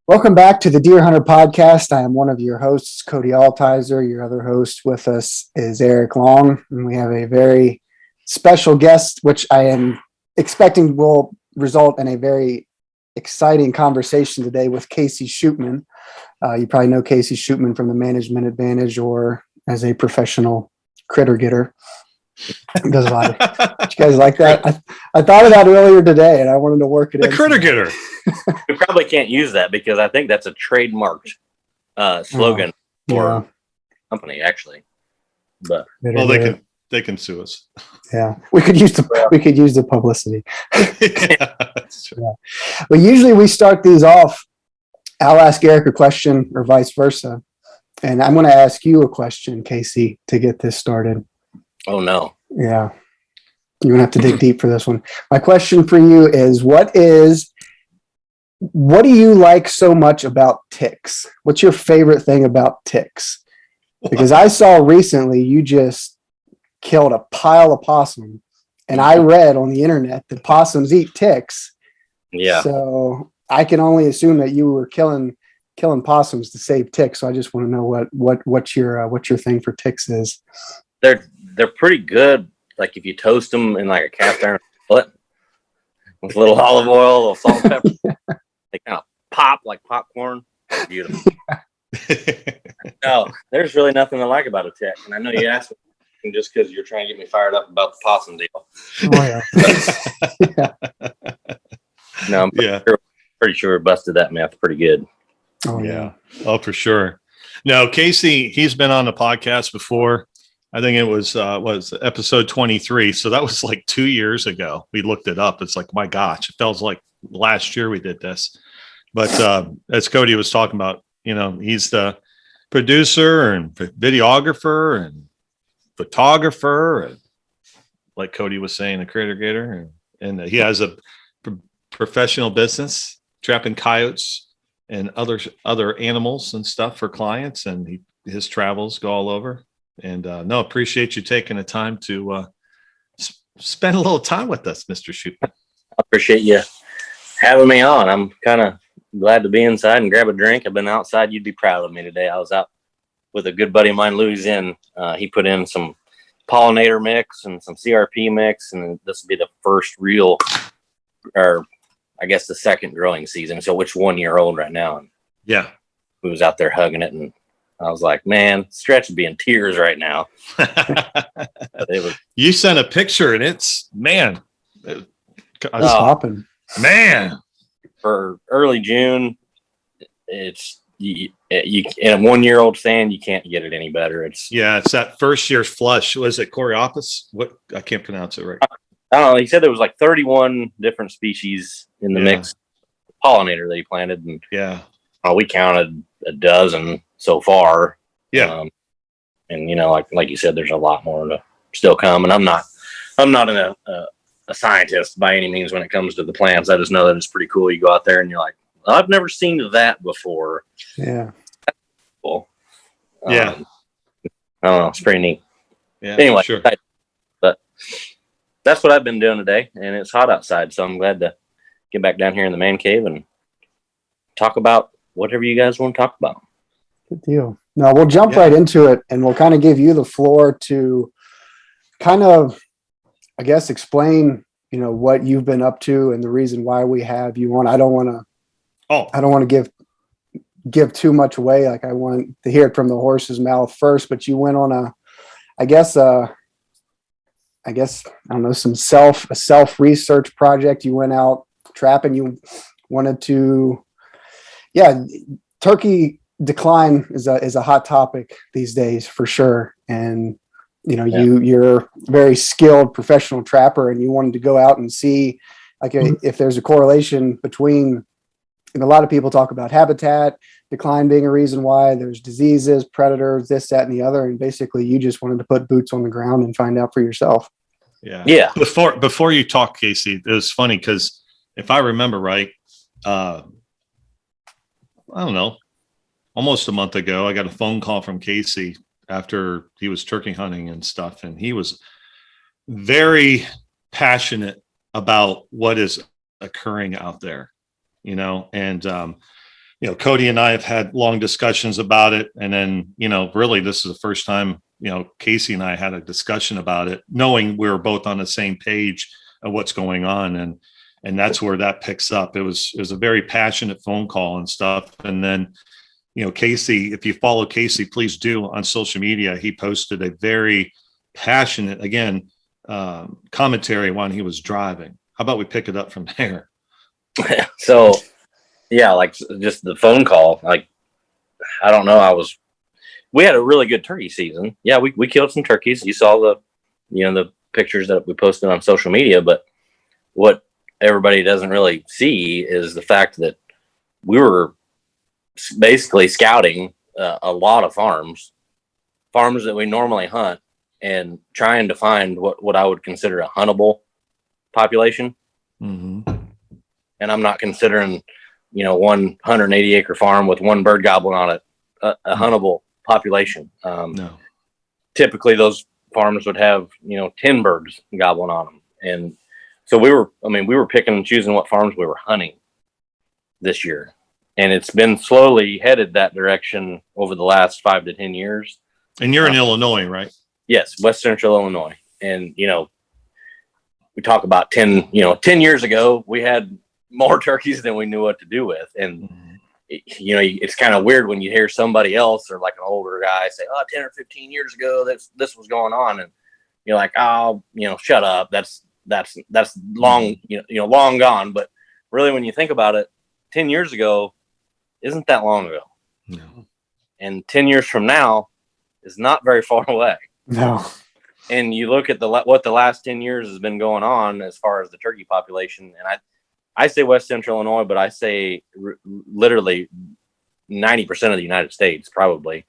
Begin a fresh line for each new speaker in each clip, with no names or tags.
Welcome back to the Deer Hunter Podcast. I am one of your hosts, Cody Altizer. Your other host with us is Eric Long, and we have a very special guest, which I am expecting will result in a very exciting conversation today with Casey Shoopman. You probably know Casey Shoopman from the Management Advantage or as a professional critter getter. Does a lot. Did you guys like that? I thought of that earlier today, and I wanted to work it in.
The critter getter.
We probably can't use that because I think that's a trademarked slogan for company, actually. But
well, they can sue us.
Yeah, we could use the publicity.
Yeah, that's true.
Yeah. But usually we start these off. I'll ask Eric a question, or vice versa, and I'm going to ask you a question, Casey, to get this started.
Oh no!
Yeah, you're going to have to dig deep for this one. My question for you is: what do you like so much about ticks? What's your favorite thing about ticks? Because I saw recently you just killed a pile of possum, and I read on the internet that possums eat ticks.
Yeah.
So I can only assume that you were killing possums to save ticks. So I just want to know what your thing for ticks is.
They're pretty good. Like if you toast them in like a cast iron skillet with a little olive oil, a little salt and pepper, they kind of pop like popcorn. Beautiful. No, there's really nothing I like about a tick. And I know you asked me just because you're trying to get me fired up about the possum deal.
Oh, yeah.
No, I'm pretty sure we busted that myth pretty good.
Oh, yeah.
Oh, for sure. No, Casey, he's been on the podcast before. I think it was episode 23. So that was like 2 years ago. We looked it up. It's like, my gosh, it feels like last year we did this. But as Cody was talking about, he's the producer and videographer and photographer, and like Cody was saying, a critter getter, and he has a professional business trapping coyotes and other animals and stuff for clients, and his travels go all over. And appreciate you taking the time to spend a little time with us, Mr. Shoopman.
I appreciate you having me on. I'm kind of glad to be inside and grab a drink. I've been outside. You'd be proud of me today. I was out with a good buddy of mine, Louis Zinn. He put in some pollinator mix and some CRP mix, and this will be the first real, or I guess the second growing season. So which 1 year old right now. And
yeah,
we was out there hugging it, and I was like, man, Stretch would be in tears right now.
You sent a picture, and it's
popping.
Man,
for early June, it's you in a 1 year old stand, you can't get it any better. It's
that first year's flush. Was it Coreopus? What, I can't pronounce it right.
I don't know. He said there was like 31 different species in the mix pollinator that he planted, and we counted a dozen so far. And like you said, there's a lot more to still come. And I'm not a scientist by any means when it comes to the plants. I just know that it's pretty cool. You go out there and you're like, I've never seen that before.
Yeah.
That's cool.
I
don't know. It's pretty neat.
Yeah.
Anyway,
sure.
But that's what I've been doing today, and it's hot outside, so I'm glad to get back down here in the man cave and talk about whatever you guys want to talk about.
Good deal. Now we'll jump right into it, and we'll kind of give you the floor to kind of, I guess, explain, what you've been up to and the reason why we have you on. I don't want to give too much away. Like, I want to hear it from the horse's mouth first, but you went on I don't know, a self-research project. You went out trapping. You wanted to, turkey decline is a hot topic these days for sure. And, you're a very skilled professional trapper, and you wanted to go out and see if there's a correlation between, and a lot of people talk about habitat decline being a reason why, there's diseases, predators, this, that, and the other. And basically you just wanted to put boots on the ground and find out for yourself.
Yeah. Before you talk, Casey, it was funny because if I remember right, I don't know, almost a month ago, I got a phone call from Casey after he was turkey hunting and stuff. And he was very passionate about what is occurring out there, and Cody and I have had long discussions about it. And then, really this is the first time, Casey and I had a discussion about it, knowing we were both on the same page of what's going on. And that's where that picks up. It was a very passionate phone call and stuff. And then, Casey, if you follow Casey, please do on social media. He posted a very passionate, again, commentary when he was driving. How about we pick it up from there?
So, yeah, like just the phone call, like, I don't know. We had a really good turkey season. Yeah, we killed some turkeys. You saw the pictures that we posted on social media, but what everybody doesn't really see is the fact that we were basically scouting a lot of farms that we normally hunt, and trying to find what I would consider a huntable population.
Mm-hmm.
And I'm not considering, 180 acre farm with one bird gobbling on it a huntable population.
No.
Typically those farms would have, 10 birds gobbling on them. And so we were picking and choosing what farms we were hunting this year. And it's been slowly headed that direction over the last 5 to 10 years.
And you're in Illinois, right?
Yes, West Central Illinois. And, we talk about 10 years ago, we had more turkeys than we knew what to do with. And, it's kind of weird when you hear somebody else or like an older guy say, 10 or 15 years ago, this was going on. And you're like, oh, shut up. That's long, long gone. But really, when you think about it, 10 years ago isn't that long ago.
No.
And 10 years from now is not very far away.
No.
And you look at what the last 10 years has been going on as far as the turkey population. And I say West Central Illinois, but I say literally 90% of the United States probably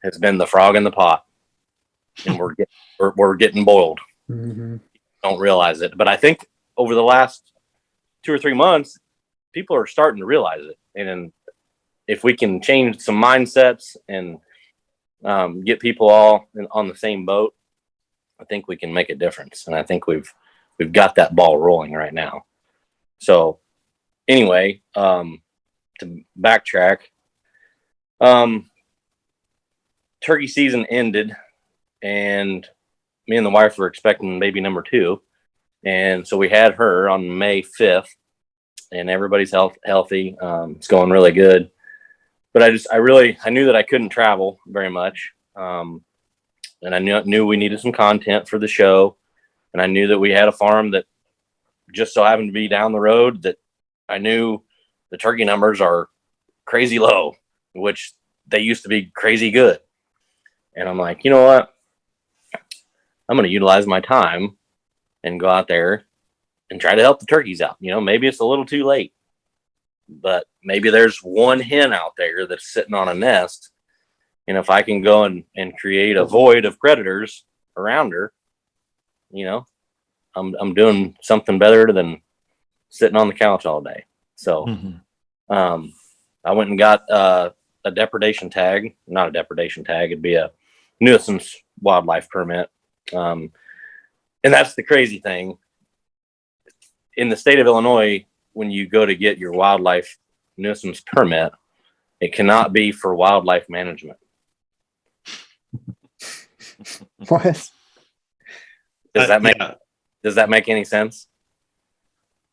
has been the frog in the pot, and we're getting boiled.
Mm-hmm.
Don't realize it, but I think over the last 2 or 3 months, people are starting to realize it. And if we can change some mindsets and get people all on the same boat, I think we can make a difference. And I think we've got that ball rolling right now. So anyway, to backtrack, turkey season ended, and me and the wife were expecting baby number 2. And so we had her on May 5th, and everybody's healthy. It's going really good. But I knew that I couldn't travel very much. And I knew we needed some content for the show. And I knew that we had a farm that just so happened to be down the road that I knew the turkey numbers are crazy low, which they used to be crazy good. And I'm like, you know what? I'm going to utilize my time and go out there and try to help the turkeys out. Maybe it's a little too late, but maybe there's one hen out there that's sitting on a nest. And if I can go and create a void of predators around her, I'm doing something better than sitting on the couch all day. So, I went and got a depredation tag, not a depredation tag. It'd be a nuisance wildlife permit. And that's the crazy thing. In the state of Illinois, when you go to get your wildlife nuisance permit, it cannot be for wildlife management.
What?
Does that make any sense?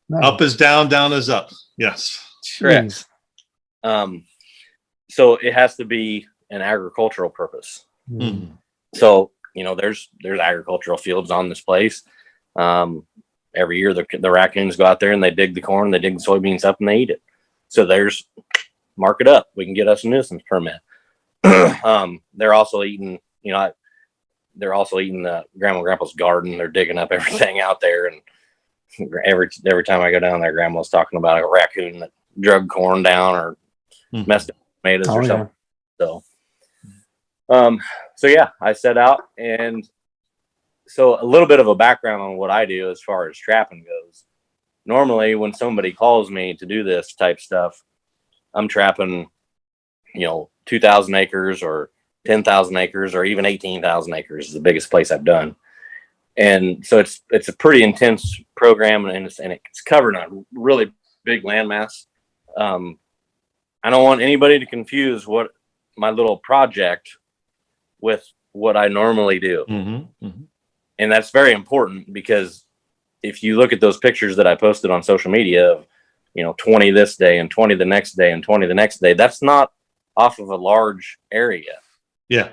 No.
Up is down, down is up. Yes.
Correct. So it has to be an agricultural purpose.
Mm-hmm.
So, there's agricultural fields on this place. Every year the raccoons go out there and they dig the corn, they dig the soybeans up, and they eat it. So mark it up. We can get us a nuisance permit. They're also eating, they're also eating the grandma and grandpa's garden. They're digging up everything out there. And every time I go down there, grandma's talking about a raccoon that drug corn down or messed up tomatoes or something. Yeah. So yeah, I set out. And so a little bit of a background on what I do as far as trapping goes. Normally when somebody calls me to do this type stuff, I'm trapping, 2,000 acres or 10,000 acres or even 18,000 acres is the biggest place I've done. And so it's a pretty intense program, and it's covered on a really big landmass. I don't want anybody to confuse what my little project with what I normally do. And that's very important, because if you look at those pictures that I posted on social media of, 20 this day and 20 the next day and 20 the next day, that's not off of a large area.
Yeah.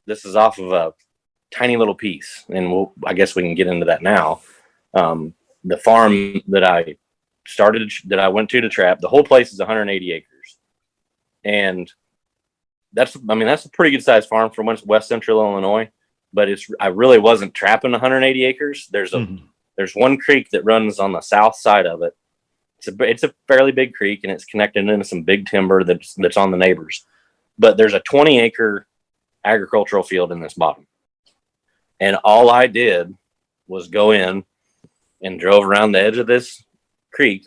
This is off of a tiny little piece. And I guess we can get into that now. The farm that I went to trap, the whole place is 180 acres. And that's a pretty good sized farm for West Central Illinois, but I really wasn't trapping 180 acres. There's one creek that runs on the south side of it. It's a fairly big creek, and it's connected into some big timber that's on the neighbors. But there's a 20-acre agricultural field in this bottom. And all I did was go in and drove around the edge of this creek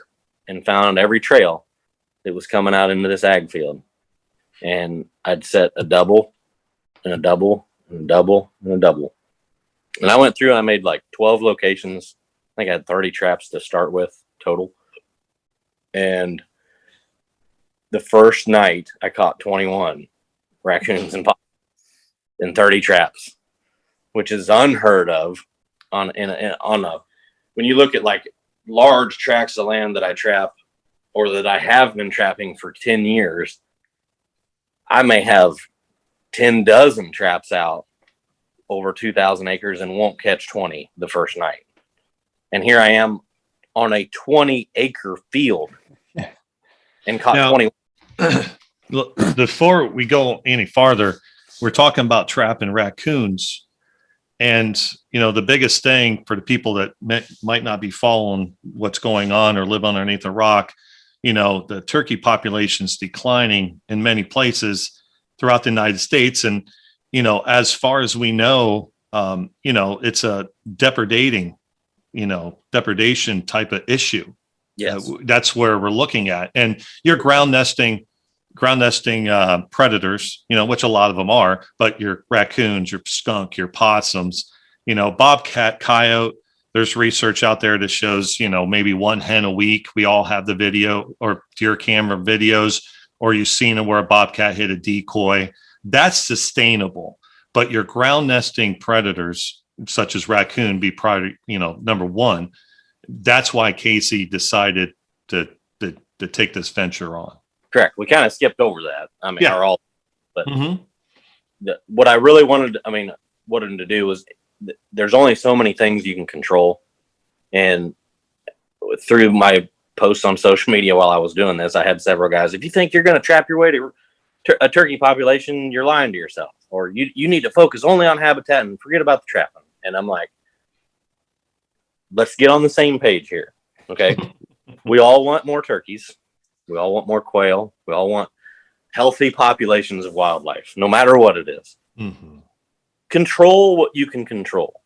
and found every trail that was coming out into this ag field. And I'd set a double and a double and a double and a double. And I went through and I made like 12 locations. I think I had 30 traps to start with total. And the first night I caught 21 raccoons and in 30 traps, which is unheard of when you look at like large tracts of land that I trap or that I have been trapping for 10 years. I may have 10 dozen traps out over 2,000 acres and won't catch 20 the first night. And here I am on a 20-acre field and caught 20.
Look, before we go any farther, we're talking about trapping raccoons. And, the biggest thing for the people that might not be following what's going on or live underneath a rock, the turkey population is declining in many places throughout the United States. And, as far as we know, it's a depredation type of issue.
Yes.
That's where we're looking at. And your ground nesting predators, which a lot of them are, but your raccoons, your skunk, your possums, bobcat, coyote. There's research out there that shows, maybe one hen a week. We all have the video or deer camera videos, or you've seen it where a bobcat hit a decoy. That's sustainable. But your ground nesting predators, such as raccoon, be priority, number one. That's why Casey decided to take this venture on.
Correct. We kind of skipped over that. But
Mm-hmm.
What I really wanted to do was, there's only so many things you can control. And through my posts on social media while I was doing this, I had several guys, if you think you're going to trap your way to a turkey population, you're lying to yourself, or you need to focus only on habitat and forget about the trapping. And I'm like, let's get on the same page here. Okay. We all want more turkeys. We all want more quail. We all want healthy populations of wildlife, no matter what it is.
Mm-hmm.
Control what you can control.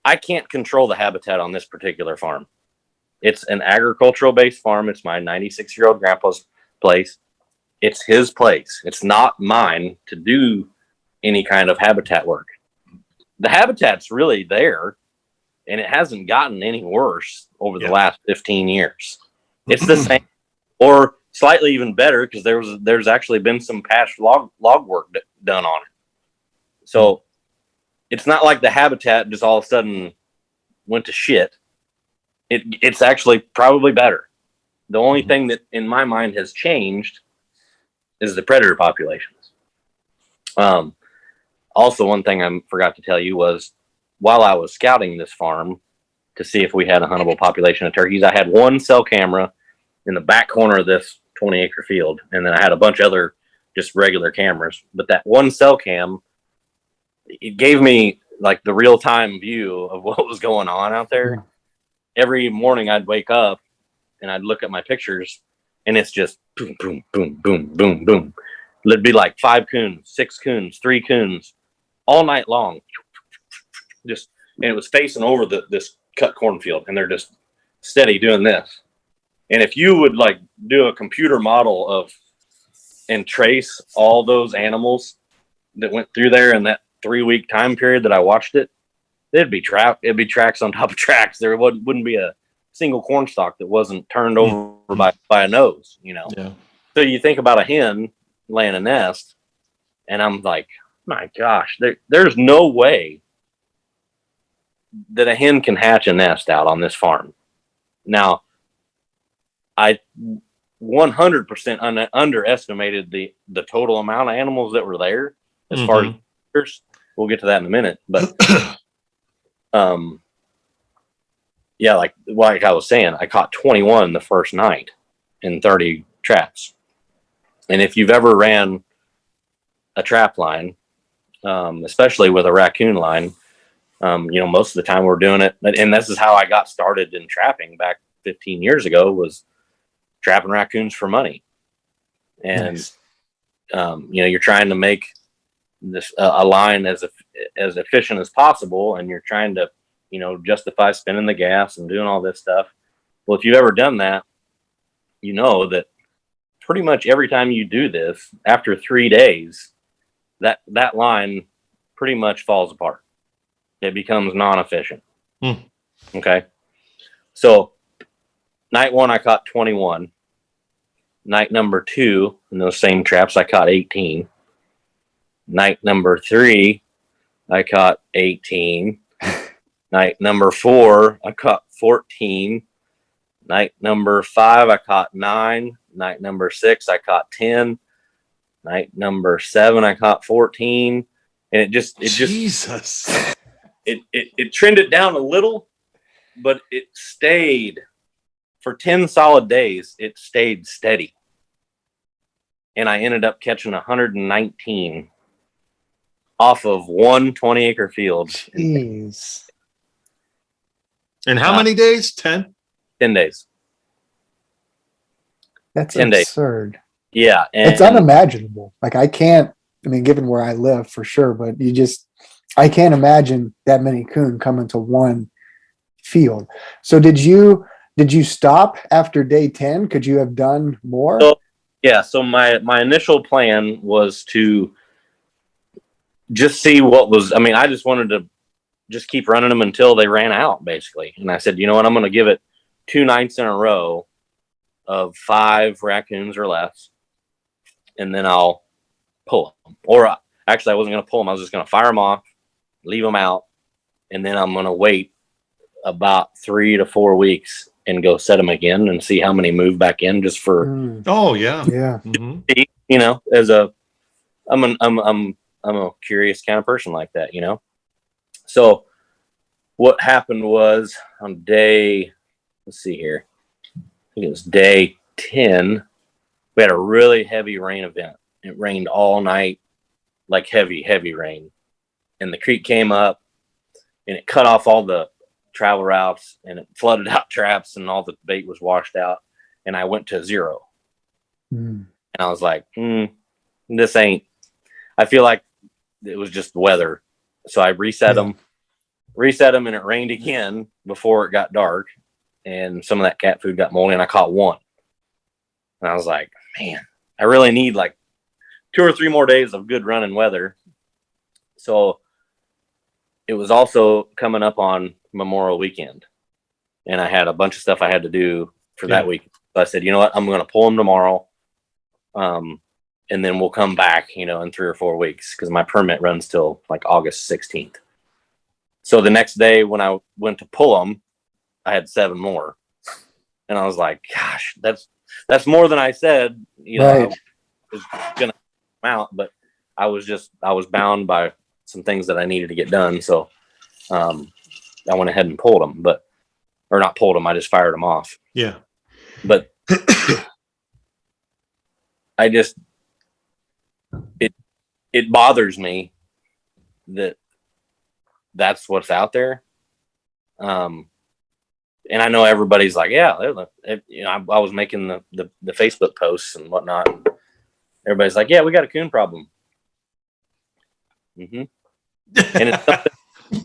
I can't control the habitat on this particular farm. It's an agricultural based farm. It's my 96-year-old grandpa's place. It's his place. It's not mine to do any kind of habitat work. The habitat's really there, and it hasn't gotten any worse over the last 15 years. It's the same, or slightly even better, because there's actually been some past log work done on it. So it's not like the habitat just all of a sudden went to shit. It's actually probably better. The only thing that in my mind has changed is the predator populations. Also, one thing I forgot to tell you was, while I was scouting this farm to see if we had a huntable population of turkeys, I had one cell camera in the back corner of this 20-acre field, and then I had a bunch of other just regular cameras. But that one cell cam, it gave me like the real-time view of what was going on out there. Every morning I'd wake up and I'd look at my pictures, and it's just boom, boom, boom, boom, boom, boom. It'd be like 5 coons, 6 coons, 3 coons all night long. And it was facing over this cut cornfield, and they're just steady doing this. And if you would like do a computer model of and trace all those animals that went through there in that 3-week time period that I watched it, it'd be tracks on top of tracks. There wouldn't be a single corn stalk that wasn't turned over by a nose, you know?
Yeah.
So you think about a hen laying a nest, and I'm like, my gosh, there's no way that a hen can hatch a nest out on this farm. Now, I 100% underestimated the total amount of animals that were there. As far as we'll get to that in a minute, but yeah, like I was saying, I caught 21 the first night in 30 traps. And if you've ever ran a trap line, especially with a raccoon line, you know, most of the time we're doing it, and this is how I got started in trapping back 15 years ago, was trapping raccoons for money. And
Nice.
you know, you're trying to make this a line as efficient as possible, and you're trying to, you know, justify spinning the gas and doing all this stuff. Well, if you've ever done that, you know that pretty much every time you do this, after 3 days, that line pretty much falls apart. It becomes non-efficient. Okay. So night 1, I caught 21. Night number 2, in those same traps, I caught 18. Night number 3, I caught 18. Night number 4, I caught 14. Night number 5, I caught 9. Night number 6, I caught 10. Night number 7, I caught 14. And it just
Jesus.
It trended down a little, but it stayed for 10 solid days. It stayed steady. And I ended up catching 119 off of one 20-acre field.
Jeez.
And how many days? 10?
10 days.
That's
10 days.
absurd.
Yeah.
It's unimaginable. Like, I can't, I mean, given where I live for sure, but I can't imagine that many coon coming to one field. So did you stop after day 10? Could you have done more?
So my initial plan was to just see what was, I mean, I just wanted to just keep running them until they ran out, basically. And I said, you know what, I'm going to give it 2 nights in a row of 5 raccoons or less, and then I'll pull them. Or actually, I wasn't going to pull them. I was just going to fire them off, leave them out, and then I'm going to wait about 3 to 4 weeks and go set them again and see how many move back in, just for
Oh yeah.
You know, I'm a curious kind of person like that, you know. So what happened was on day, let's see here, I think it was day 10, we had a really heavy rain event. It rained all night, like heavy rain, and the creek came up and it cut off all the travel routes and it flooded out traps and all the bait was washed out, and I went to 0. And I was like, this ain't, I feel like it was just weather. So I reset them, and it rained again before it got dark, and some of that cat food got moldy, and I caught 1. And I was like, man, I really need like 2 or 3 more days of good running weather. So it was also coming up on Memorial Weekend, and I had a bunch of stuff I had to do for that week. So I said, you know what, I'm going to pull them tomorrow. And then we'll come back, you know, in 3 or 4 weeks, because my permit runs till like August 16th. So the next day when I went to pull them, I had 7 more, and I was like, gosh, that's more than I said, you know, I was going to come out, but I was bound by some things that I needed to get done. So, I went ahead and pulled them, or not pulled them. I just fired them off.
Yeah.
But it bothers me that that's what's out there. And I know everybody's like, yeah, you know, I was making the Facebook posts and whatnot. And everybody's like, yeah, we got a coon problem. And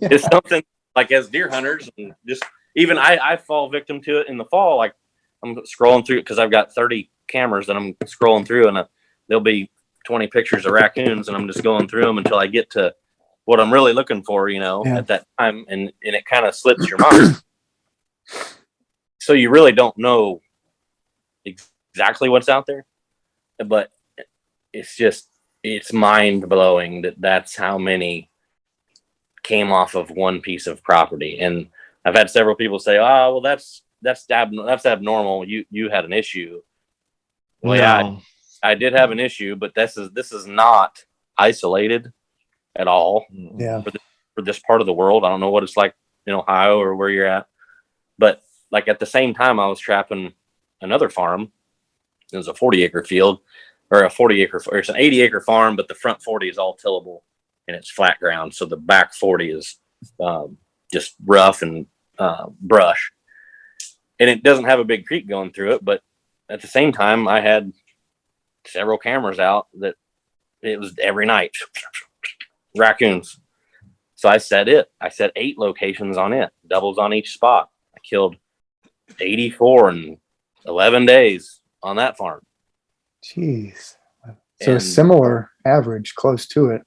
it's something like, as deer hunters, and just even I fall victim to it in the fall. Like, I'm scrolling through, because I've got 30 cameras that I'm scrolling through, and there'll be 20 pictures of raccoons, and I'm just going through them until I get to what I'm really looking for, you know, at that time. And it kind of slips your mind. so you really don't know exactly what's out there, but it's mind blowing that that's how many came off of one piece of property. And I've had several people say, "Oh, well, that's abnormal. You had an issue." Well, yeah, I did have an issue, but this is not isolated at all.
Yeah.
For this part of the world, I don't know what it's like in Ohio or where you're at, but like at the same time, I was trapping another farm. It was a 40-acre field, or it's an 80-acre farm, but the front 40 is all tillable and it's flat ground. So the back 40 is just rough and brush, and it doesn't have a big creek going through it. But at the same time, I had several cameras out that it was every night raccoons. So I set 8 locations on it, doubles on each spot. I killed 84 in 11 days on that farm.
Jeez. So a similar average, close to it.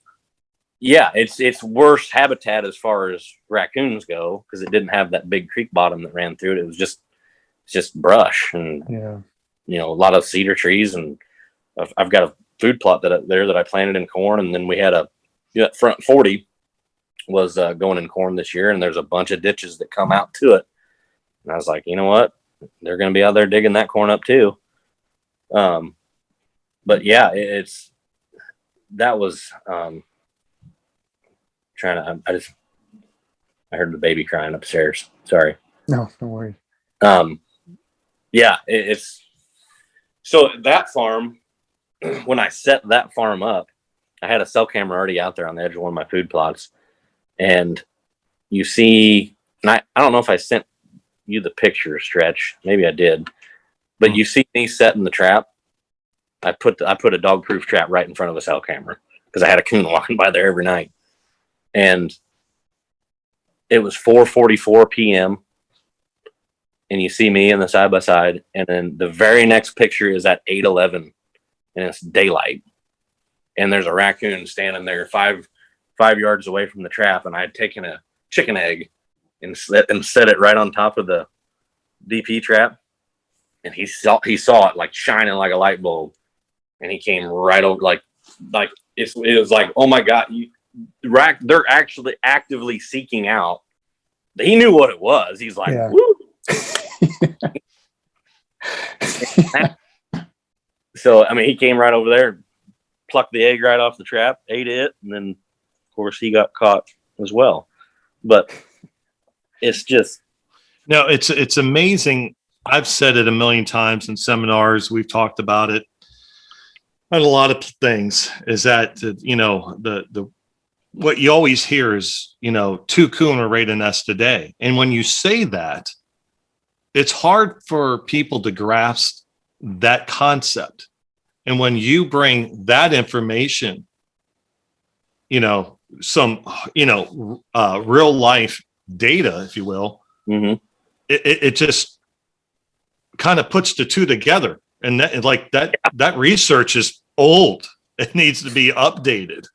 Yeah, it's worse habitat as far as raccoons go, because it didn't have that big creek bottom that ran through it. It was just brush and a lot of cedar trees. And I've got a food plot that I planted in corn, and then we had front 40 was going in corn this year, and there's a bunch of ditches that come out to it. And I was like, you know what? They're going to be out there digging that corn up too. But yeah, that was I heard the baby crying upstairs. Sorry.
No, don't worry.
Yeah, so that farm, when I set that farm up, I had a cell camera already out there on the edge of one of my food plots. And you see, and I don't know if I sent you the picture, Stretch. Maybe I did. But you see me setting the trap. I put a dog-proof trap right in front of a cell camera because I had a coon walking by there every night. And it was 4:44 p.m. and you see me in the side by side, and then the very next picture is at 8:11, and it's daylight, and there's a raccoon standing there 5 yards away from the trap, and I had taken a chicken egg and set it right on top of the DP trap, and he saw it like shining like a light bulb, and he came right over like it was like, oh my God, they're actually actively seeking out. He knew what it was. He's like, woo. So, I mean, he came right over there, plucked the egg right off the trap, ate it, and then, of course, he got caught as well. But it's just...
No, it's amazing. I've said it a million times in seminars. We've talked about it. And a lot of things is that, the what you always hear is, 2 coon are ready to nest a day. And when you say that, it's hard for people to grasp that concept. And when you bring that information, some, real life data, if you will, it just kind of puts the two together. And that research is old. It needs to be updated,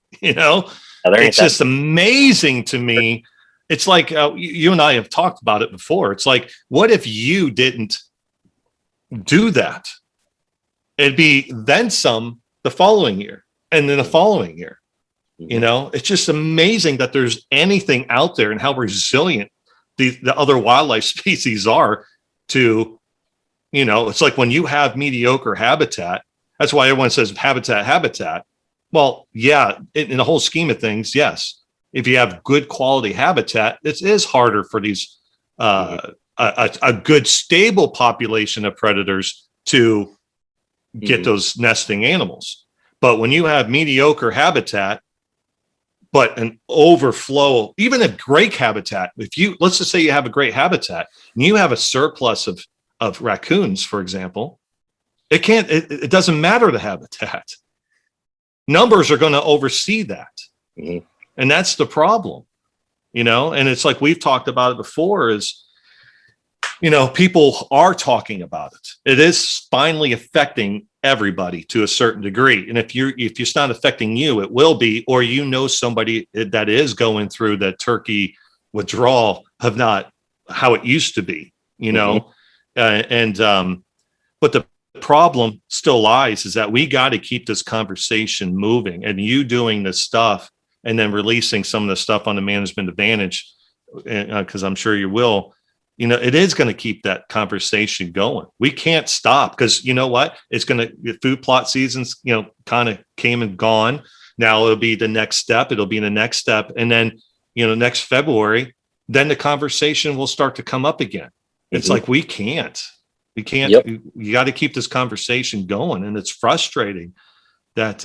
It's just amazing to me. It's like you and I have talked about it before. It's like, what if you didn't do that? It'd be then some the following year and then the following year. It's just amazing that there's anything out there and how resilient the other wildlife species are to, it's like when you have mediocre habitat, that's why everyone says habitat. Well, yeah, in the whole scheme of things, yes. If you have good quality habitat, it is harder for these a good stable population of predators to get those nesting animals. But when you have mediocre habitat, but an overflow, even a great habitat, let's just say you have a great habitat and you have a surplus of raccoons, for example, it doesn't matter the habitat. Numbers are going to oversee that. And that's the problem, and it's like we've talked about it before is, people are talking about it. It is finally affecting everybody to a certain degree. And if it's not affecting you, it will be, or somebody that is going through the turkey withdrawal of not how it used to be, But the problem still lies is that we got to keep this conversation moving, and you doing this stuff and then releasing some of the stuff on the management advantage, because I'm sure you will, it is going to keep that conversation going. We can't stop, because you know what? It's going to, food plot seasons, kind of came and gone. Now it'll be the next step. It'll be the next step. And then, next February, then the conversation will start to come up again. It's like, we can't, yep. You got to keep this conversation going. And it's frustrating that,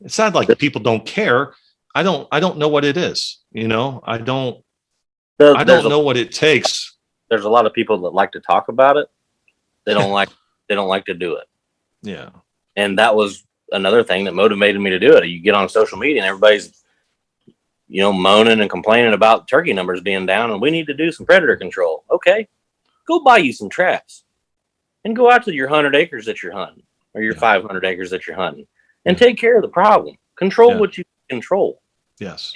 it's not like people don't care. I don't know what it is. I don't know what it takes.
There's a lot of people that like to talk about it. They don't like to do it.
Yeah.
And that was another thing that motivated me to do it. You get on social media and everybody's, moaning and complaining about turkey numbers being down, and we need to do some predator control. Okay, go buy you some traps and go out to your 100 acres that you're hunting, or your 500 acres that you're hunting, and take care of the problem. Control what you control.
Yes.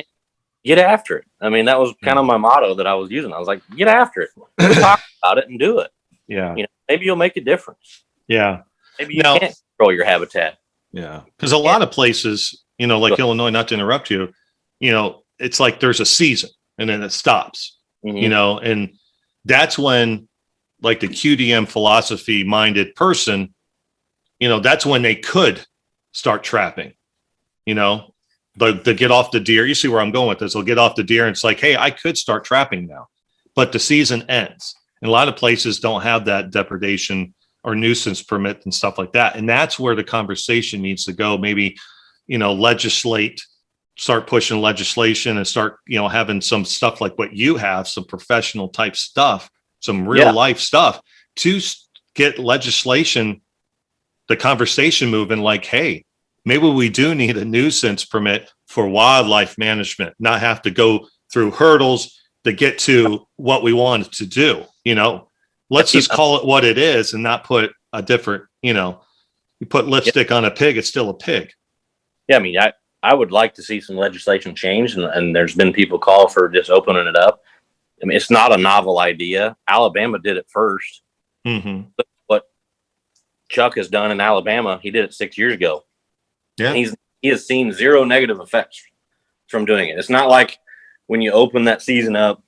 Get after it. I mean, that was kind of my motto that I was using. I was like, get after it. Talk about it and do it.
Yeah.
Maybe you'll make a difference.
Yeah.
Maybe you can't control your habitat.
Yeah. Because a lot of places, like Illinois, not to interrupt you, it's like there's a season and then it stops, and that's when, like, the QDM philosophy minded person, that's when they could start trapping, the get off the deer. You see where I'm going with this. They'll get off the deer and it's like, hey, I could start trapping now, but the season ends. And a lot of places don't have that depredation or nuisance permit and stuff like that. And that's where the conversation needs to go. Maybe, start pushing legislation and start, having some stuff like what you have, some professional type stuff, some real life stuff to get legislation, the conversation moving, like, hey, maybe we do need a nuisance permit for wildlife management, not have to go through hurdles to get to what we want to do. Let's just call it what it is and not put a different, you put lipstick on a pig, it's still a pig.
Yeah. I mean, I would like to see some legislation change, and there's been people call for just opening it up. I mean, it's not a novel idea. Alabama did it first.
Mm-hmm.
But what Chuck has done in Alabama, he did it 6 years ago.
Yeah.
He has seen zero negative effects from doing it. It's not like when you open that season up,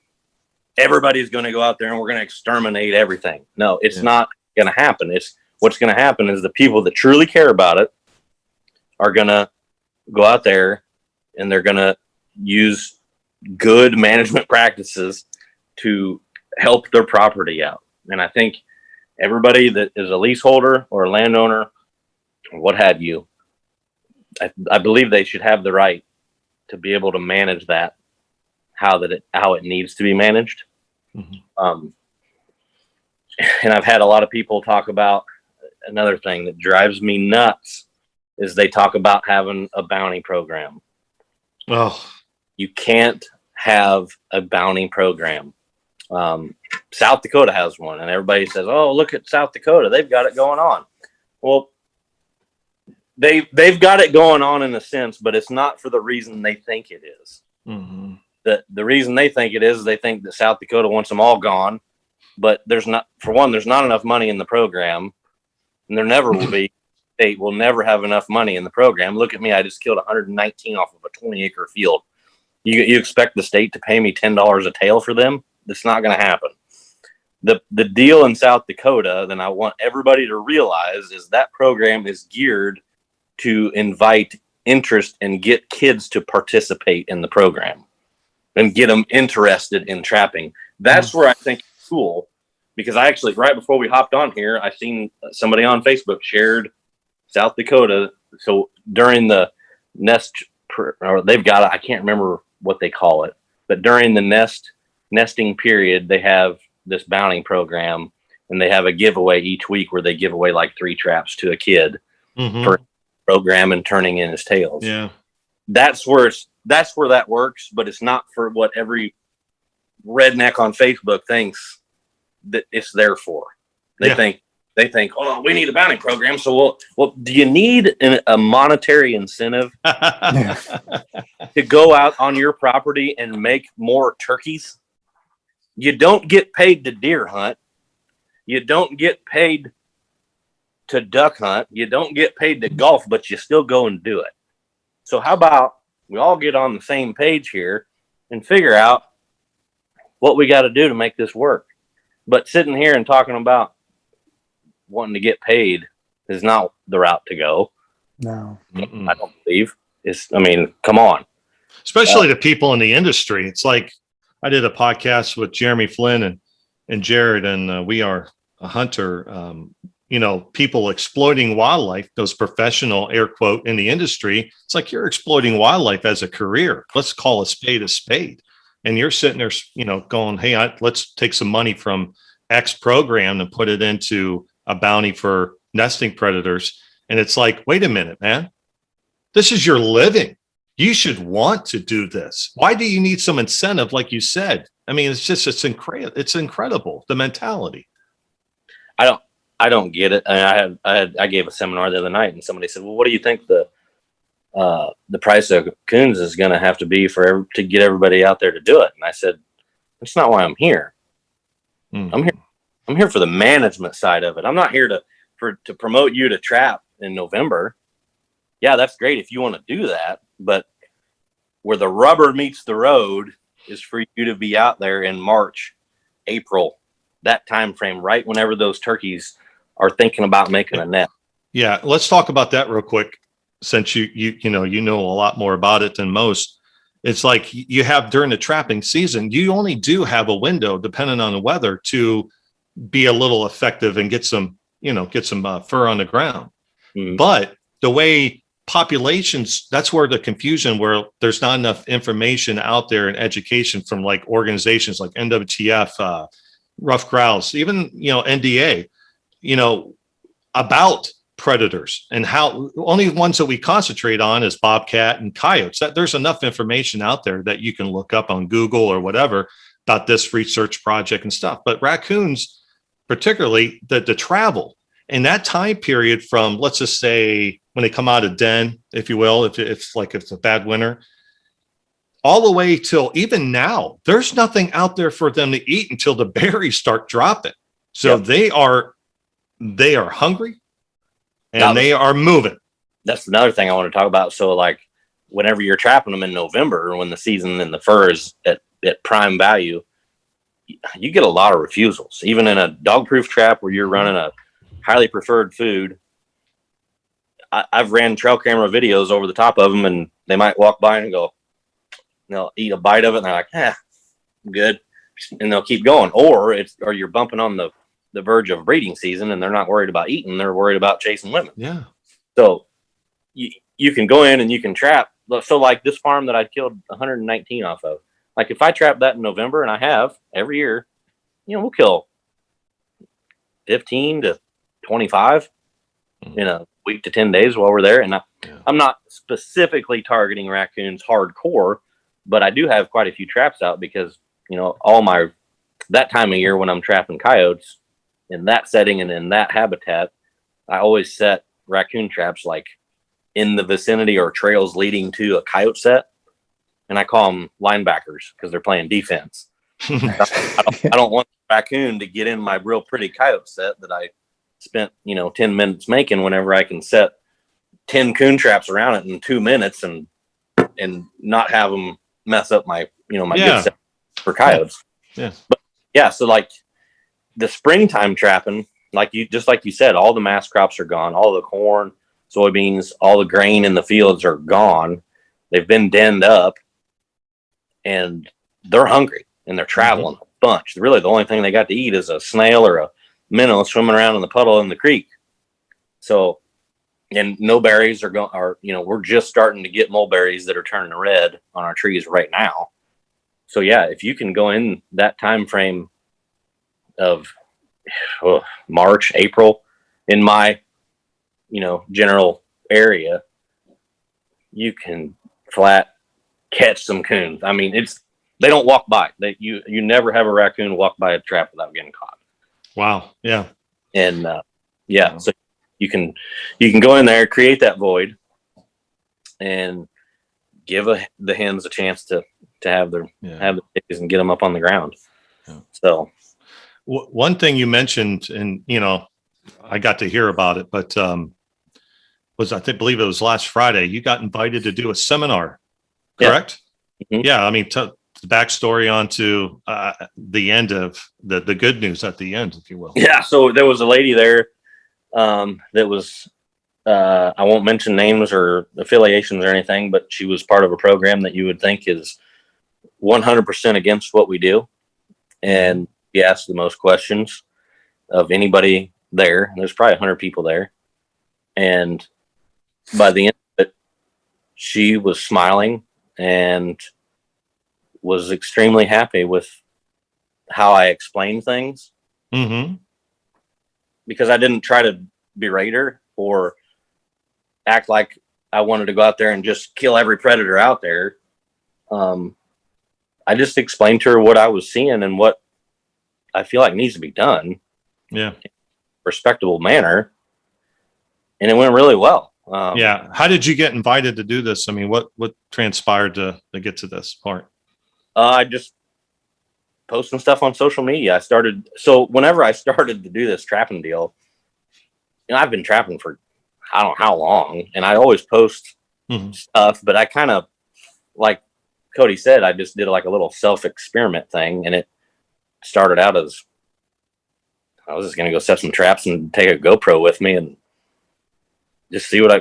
everybody's going to go out there and we're going to exterminate everything. No, it's not going to happen. What's going to happen is the people that truly care about it are going to go out there and they're going to use good management practices to help their property out. And I think everybody that is a leaseholder or a landowner or what have you, I believe they should have the right to be able to manage that, how it needs to be managed.
Mm-hmm.
And I've had a lot of people talk about another thing that drives me nuts is they talk about having a bounty program.
Oh,
you can't have a bounty program. South Dakota has one, and everybody says, "Oh, look at South Dakota; they've got it going on." Well, they've got it going on in a sense, but it's not for the reason they think it is.
Mm-hmm.
The reason they think it is, they think that South Dakota wants them all gone, but there's not enough money in the program, and there never will be. State will never have enough money in the program. Look at me. I just killed 119 off of a 20-acre field. You expect the state to pay me $10 a tail for them? That's not going to happen. The deal in South Dakota, then I want everybody to realize, is that program is geared to invite interest and get kids to participate in the program and get them interested in trapping. That's where I think it's cool, because I actually, right before we hopped on here, I seen somebody on Facebook shared South Dakota. So during the they've got, I can't remember what they call it, but during the nesting period, they have this bounty program, and they have a giveaway each week where they give away like 3 traps to a kid for program and turning in his tails.
Yeah.
That's where that works, but it's not for what every redneck on Facebook thinks that it's there for. They think, oh, we need a bounty program. So, well, do you need a monetary incentive to go out on your property and make more turkeys? You don't get paid to deer hunt. You don't get paid to duck hunt. You don't get paid to golf, but you still go and do it. So how about we all get on the same page here and figure out what we got to do to make this work? But sitting here and talking about wanting to get paid is not the route to go.
No,
I don't believe. Come on.
Especially the people in the industry. It's like I did a podcast with Jeremy Flynn and Jared, and we are a hunter. People exploiting wildlife, those professional air quote in the industry. It's like you're exploiting wildlife as a career. Let's call a spade. And you're sitting there, going, hey, let's take some money from X program and put it into a bounty for nesting predators. And it's like, wait a minute, man, this is your living. You should want to do this. Why do you need some incentive? Like you said, it's incredible. The mentality.
I don't get it. I gave a seminar the other night, and somebody said, "Well, what do you think the price of coons is going to have to be to get everybody out there to do it?" And I said, "That's not why I'm here. I'm here for the management side of it. I'm not here to promote you to trap in November. Yeah, that's great if you want to do that, but where the rubber meets the road is for you to be out there in March, April, that time frame, right whenever those turkeys are thinking about making a net."
Yeah, let's talk about that real quick, since you know a lot more about it than most. It's like you have during the trapping season, you only do have a window, depending on the weather, to be a little effective and get some fur on the ground. But the way populations, that's where the confusion, where there's not enough information out there and education from like organizations like NWTF, Rough Grouse, even NDA, about predators, and how only ones that we concentrate on is bobcat and coyotes. That there's enough information out there that you can look up on Google or whatever about this research project and stuff. But raccoons, particularly the travel in that time period from, let's just say, when they come out of den, if you will, if it's a bad winter, all the way till even now, there's nothing out there for them to eat until the berries start dropping. So they are hungry and they are moving.
That's another thing I want to talk about. So like whenever you're trapping them in November, when the season and the fur is at prime value, you get a lot of refusals. Even in a dog-proof trap where you're running a highly preferred food, I've ran trail camera videos over the top of them, and they might walk by and go, they'll eat a bite of it, and they're like, I'm good. And they'll keep going. Or you're bumping on the verge of breeding season, and they're not worried about eating. They're worried about chasing women.
Yeah.
So you can go in and you can trap. So like this farm that I killed 119 off of, like if I trap that in November, and I have every year, we'll kill 15 to 25 in a week to 10 days while we're there. And I'm not specifically targeting raccoons hardcore, but I do have quite a few traps out because, that time of year when I'm trapping coyotes in that setting and in that habitat, I always set raccoon traps like in the vicinity or trails leading to a coyote set. And I call them linebackers because they're playing defense. I don't want the raccoon to get in my real pretty coyote set that I spent 10 minutes making, whenever I can set 10 coon traps around it in 2 minutes and not have them mess up my good set for coyotes. But so like the springtime trapping, like you said, all the mass crops are gone, all the corn, soybeans, all the grain in the fields are gone. They've been denned up and they're hungry and they're traveling a bunch. Really the only thing they got to eat is a snail or a minnow swimming around in the puddle in the creek. So, and no berries we're just starting to get mulberries that are turning red on our trees right now. So if you can go in that time frame of March, April in my, general area, you can flat catch some coons. I mean, they don't walk by. You never have a raccoon walk by a trap without getting caught.
Wow. Yeah.
And so you can go in there, create that void, and give the hens a chance to have their babies and get them up on the ground. Yeah. So,
One thing you mentioned, and I got to hear about it, but believe it was last Friday. You got invited to do a seminar, correct?
Yeah. Mm-hmm.
Yeah. I mean, the backstory onto the end of the good news at the end, if you will.
Yeah. So there was a lady there that was, I won't mention names or affiliations or anything, but she was part of a program that you would think is 100% against what we do. And he asked the most questions of anybody there. There's probably 100 people there. And by the end of it, she was smiling and was extremely happy with how I explained things.
Mm-hmm.
Because I didn't try to berate her or act like I wanted to go out there and just kill every predator out there. I just explained to her what I was seeing and what I feel like needs to be done.
Yeah.
In a respectable manner. And it went really well.
Yeah. How did you get invited to do this? I mean, what transpired to get to this part?
I just posting stuff on social media. Whenever I started to do this trapping deal, I've been trapping for I don't know how long, and I always post stuff, but I kind of, like Cody said, I just did like a little self-experiment thing, and it started out as I was just going to go set some traps and take a GoPro with me and just see what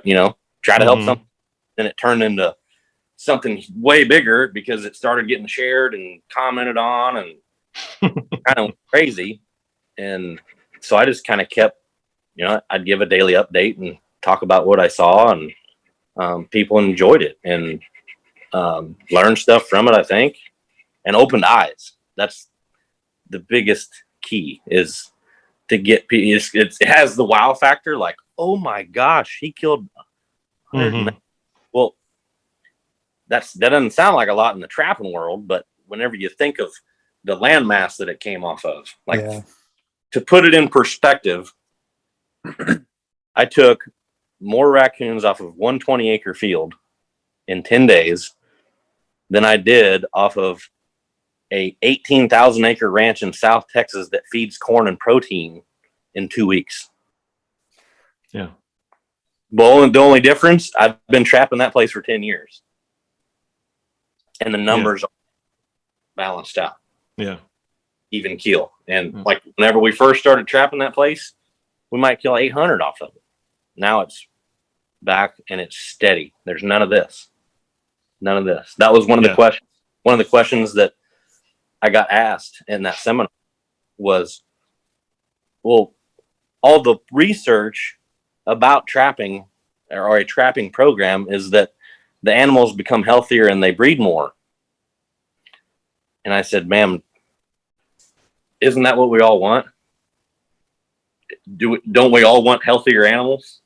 try to help something. Then it turned into something way bigger because it started getting shared and commented on and kind of crazy. And so I just kind of kept, I'd give a daily update and talk about what I saw, and people enjoyed it and learned stuff from it, I think, and opened eyes. That's the biggest key, is to get people. It has the wow factor, like, oh my gosh, he killed 100. Well, that doesn't sound like a lot in the trapping world, but whenever you think of the landmass that it came off of, to put it in perspective, I took more raccoons off of 120 acre field in 10 days than I did off of a 18,000 acre ranch in South Texas that feeds corn and protein in 2 weeks.
Yeah.
Well, the only difference, I've been trapping that place for 10 years. And the numbers are balanced out.
Yeah.
Even keel. And like whenever we first started trapping that place, we might kill 800 off of it. Now it's back and it's steady. There's none of this. None of this. That was one of the questions. One of the questions that I got asked in that seminar was, well, all the research about trapping or a trapping program is that the animals become healthier and they breed more. And I said, ma'am, isn't that what we all want? Don't we all want healthier animals?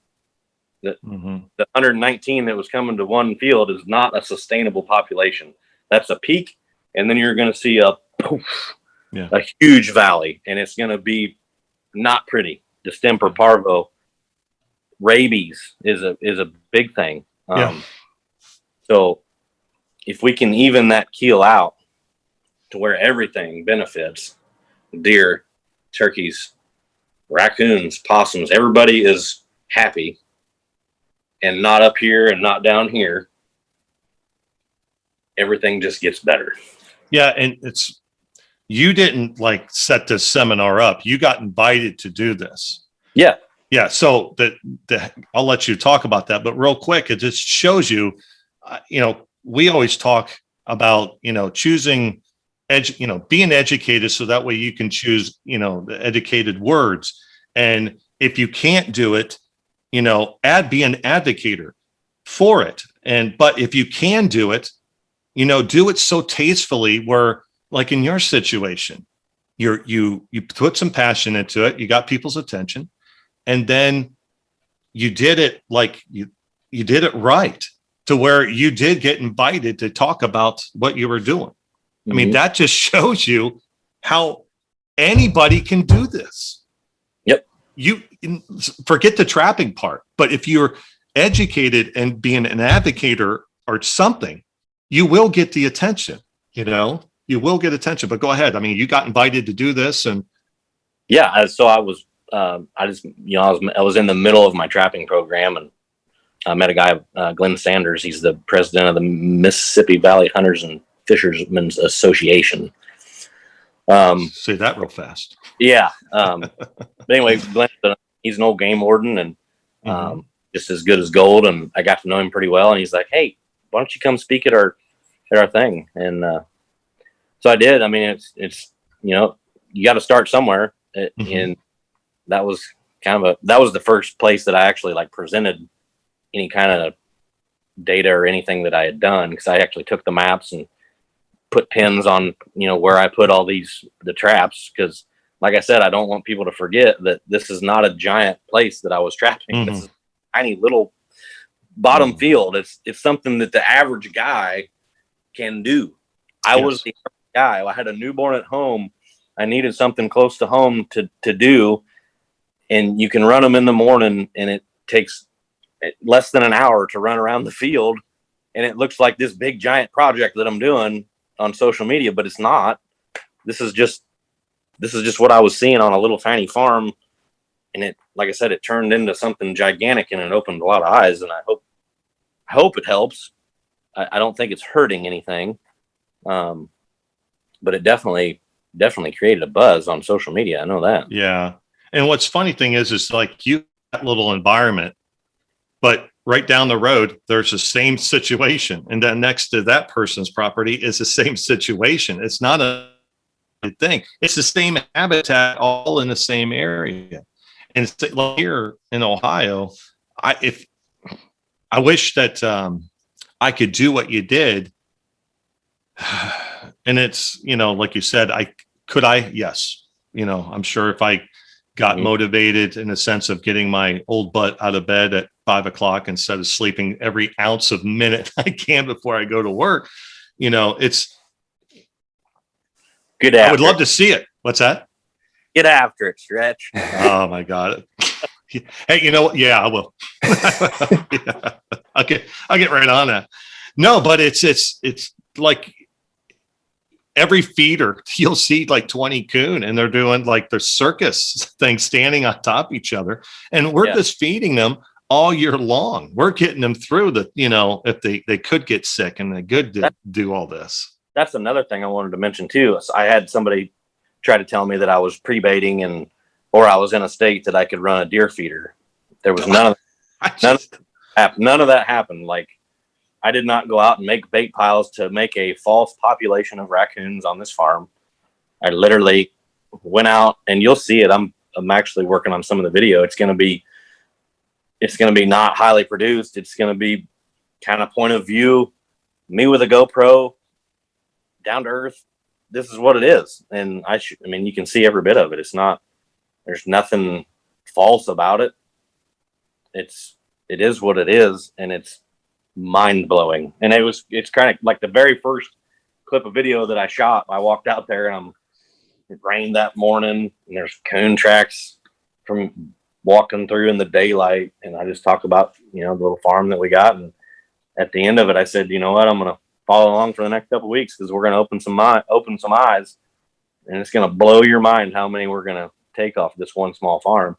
The 119 that was coming to one field is not a sustainable population. That's a peak, and then you're going to see a huge valley, and it's going to be not pretty. Distemper, parvo, rabies is a big thing. So if we can even that keel out to where everything benefits, deer, turkeys, raccoons, possums, everybody is happy and not up here and not down here, everything just gets better. Yeah.
And you didn't like set this seminar up. You got invited to do this.
Yeah.
Yeah. So I'll let you talk about that, but real quick, it just shows you, we always talk about, choosing being educated so that way you can choose, the educated words. And if you can't do it, be an advocator for it. But if you can do it, do it so tastefully where, like in your situation, you put some passion into it, you got people's attention, and then you did it like you did it right to where you did get invited to talk about what you were doing. I mean, that just shows you how anybody can do this.
Yep.
You forget the trapping part, but if you're educated and being an advocator or something, you will get the attention, you will get attention, but go ahead. I mean, you got invited to do this, and
Yeah. So I was, I was in the middle of my trapping program, and I met a guy, Glenn Sanders. He's the president of the Mississippi Valley Hunters and Fishermen's Association.
Say that real fast.
Yeah. But anyway, Glenn, he's an old game warden, and just as good as gold. And I got to know him pretty well. And he's like, "Hey, why don't you come speak at our thing?" And so I did. I mean, it's you got to start somewhere, and that was that was the first place that I actually like presented any kind of data or anything that I had done, because I actually took the maps and put pins on where I put all the traps, because like I said, I don't want people to forget that this is not a giant place that I was trapping. This is a tiny little bottom field. It's something that the average guy can do. I was the guy. I had a newborn at home. I needed something close to home to do, and you can run them in the morning, and it takes less than an hour to run around the field, and it looks like this big giant project that I'm doing on social media, but it's not. This is just what I was seeing on a little tiny farm, and it, like I said, it turned into something gigantic, and it opened a lot of eyes, and I hope it helps. I don't think it's hurting anything, but it definitely created a buzz on social media. I know that.
Yeah. And what's funny thing is like that little environment, but right down the road, there's the same situation. And then next to that person's property is the same situation. It's not a thing. It's the same habitat, all in the same area. And it's like here in Ohio, I wish that I could do what you did. And it's, like you said, yes. I'm sure if I got motivated in the sense of getting my old butt out of bed at 5 o'clock instead of sleeping every ounce of minute I can before I go to work, it's
good.
I would love to see it. What's that?
Get after it, Stretch.
Oh my God. Hey, you know what? Yeah, I will. Yeah. I'll get right on that. No, but it's like every feeder you'll see like 20 coon, and they're doing like the circus thing, standing on top of each other, and we're just feeding them all year long. We're getting them through the, if they could get sick, and they could do all this.
That's another thing I wanted to mention too. I had somebody try to tell me that I was pre-baiting or I was in a state that I could run a deer feeder. There was none of that happened. Like, I did not go out and make bait piles to make a false population of raccoons on this farm. I literally went out, and you'll see it. I'm actually working on some of the video. It's going to be not highly produced. It's going to be kind of point of view, me with a GoPro, down to earth. This is what it is. And I mean, you can see every bit of it. There's nothing false about it. It is what it is. And it's mind blowing. And it's kind of like the very first clip of video that I shot. I walked out there, and it rained that morning, and there's coon tracks from walking through in the daylight. And I just talk about, the little farm that we got. And at the end of it, I said, you know what, I'm going to follow along for the next couple of weeks, because we're going to open some eyes, and it's going to blow your mind how many we're going to take off this one small farm.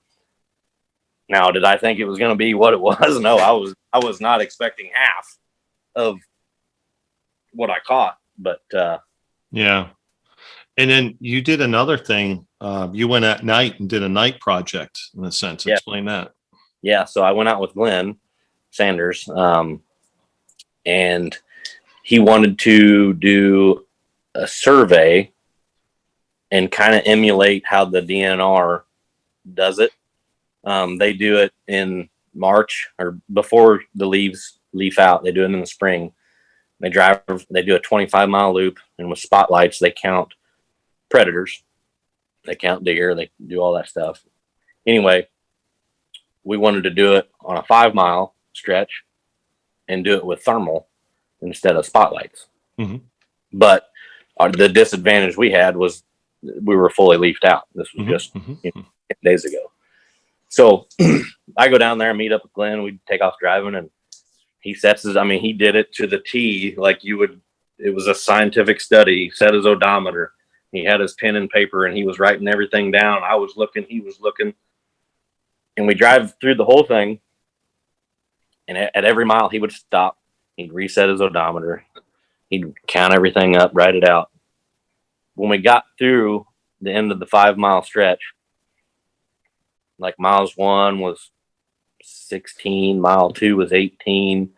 Now, did I think it was going to be what it was? No, I was not expecting half of what I caught, but
yeah. And then you did another thing. You went at night and did a night project, in a sense.
Yeah.
Explain that.
Yeah. So I went out with Glenn Sanders, and he wanted to do a survey and kind of emulate how the DNR does it. They do it in March, or before the leaves leaf out. They do it in the spring. They do a 25-mile loop, and with spotlights, they count predators. They count deer. They do all that stuff. Anyway, we wanted to do it on a 5-mile stretch and do it with thermal instead of spotlights. But the disadvantage we had was we were fully leafed out. This was just 10 days ago. So I go down there and meet up with Glenn. We take off driving, and he he did it to the T, like you would. It was a scientific study. He set his odometer. He had his pen and paper and he was writing everything down. I was looking, he was looking. And we drive through the whole thing. And at every mile, he would stop. He'd reset his odometer. He'd count everything up, write it out. When we got through the end of the 5 mile stretch, like miles 1 was 16, mile 2 was 18,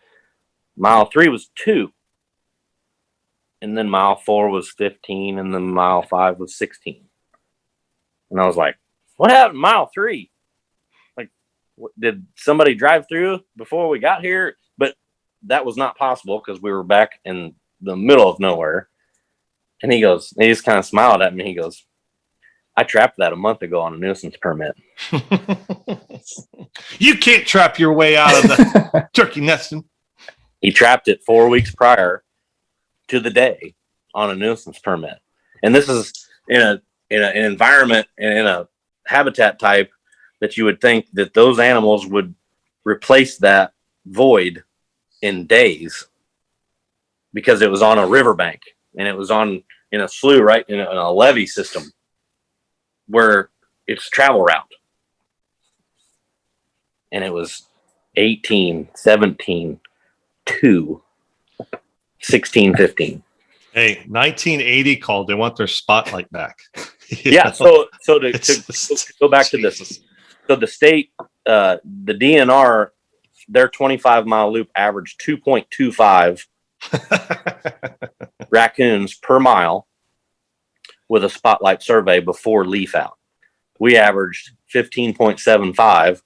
mile 3 was 2. And then mile 4 was 15, and then mile 5 was 16. And I was like, what happened to mile 3? Like, did somebody drive through before we got here? But that was not possible because we were back in the middle of nowhere. And he just kind of smiled at me. He goes, I trapped that a month ago on a nuisance permit.
You can't trap your way out of the turkey nesting.
He trapped it 4 weeks prior to the day on a nuisance permit. And this is in an environment and in a habitat type that you would think that those animals would replace that void in days, because it was on a riverbank and it was in a slough, right in a levee system where it's travel route. And it was 18, 17, 2, 16, 15.
Hey, 1980 called. They want their spotlight back.
Yeah. So to go back to this, so the state, the DNR, their 25 mile loop averaged 2.25 raccoons per mile with a spotlight survey before leaf out. We averaged 15.75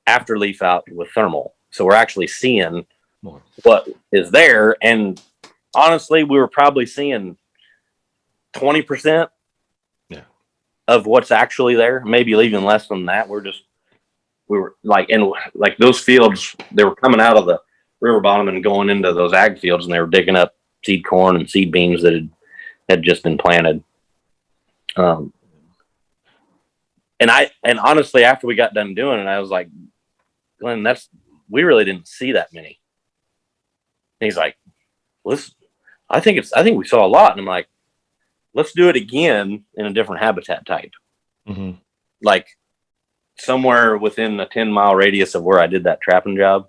after leaf out with thermal. So we're actually seeing more what is there. And honestly, we were probably seeing 20% of what's actually there, maybe even less than that. We were like those fields, they were coming out of the river bottom and going into those ag fields, and they were digging up seed corn and seed beans that had just been planted. And honestly, after we got done doing it, I was like, Glenn, we really didn't see that many. And he's like, listen, I think we saw a lot. And I'm like, let's do it again in a different habitat type.
Mm-hmm.
Like somewhere within a 10 mile radius of where I did that trapping job,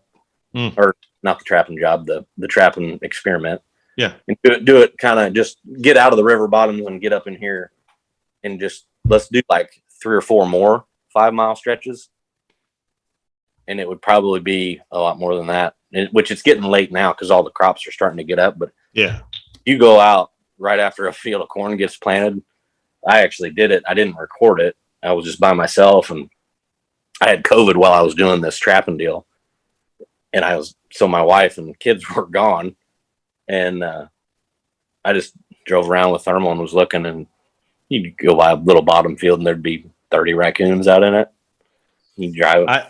or not the trapping job, the trapping experiment.
Yeah.
And do it kind of just get out of the river bottoms and get up in here and just let's do like 3 or 4 more 5 mile stretches. And it would probably be a lot more than that, which it's getting late now because all the crops are starting to get up. But
yeah,
you go out right after a field of corn gets planted. I actually did it. I didn't record it. I was just by myself, and I had COVID while I was doing this trapping deal. And so my wife and kids were gone, and I just drove around with thermal and was looking, and you'd go by a little bottom field and there'd be 30 raccoons out in it. You drive it.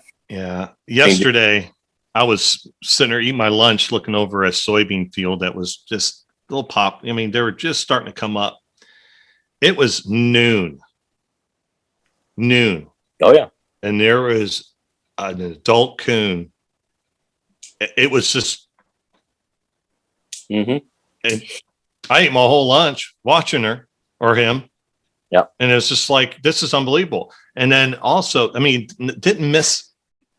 Yesterday I was sitting there eating my lunch, looking over a soybean field that was just a little pop. I mean, they were just starting to come up. It was noon.
Oh yeah.
And there was an adult coon. It was just, and I ate my whole lunch watching her or him.
Yeah.
And it's just like, this is unbelievable. And then also, I mean, didn't miss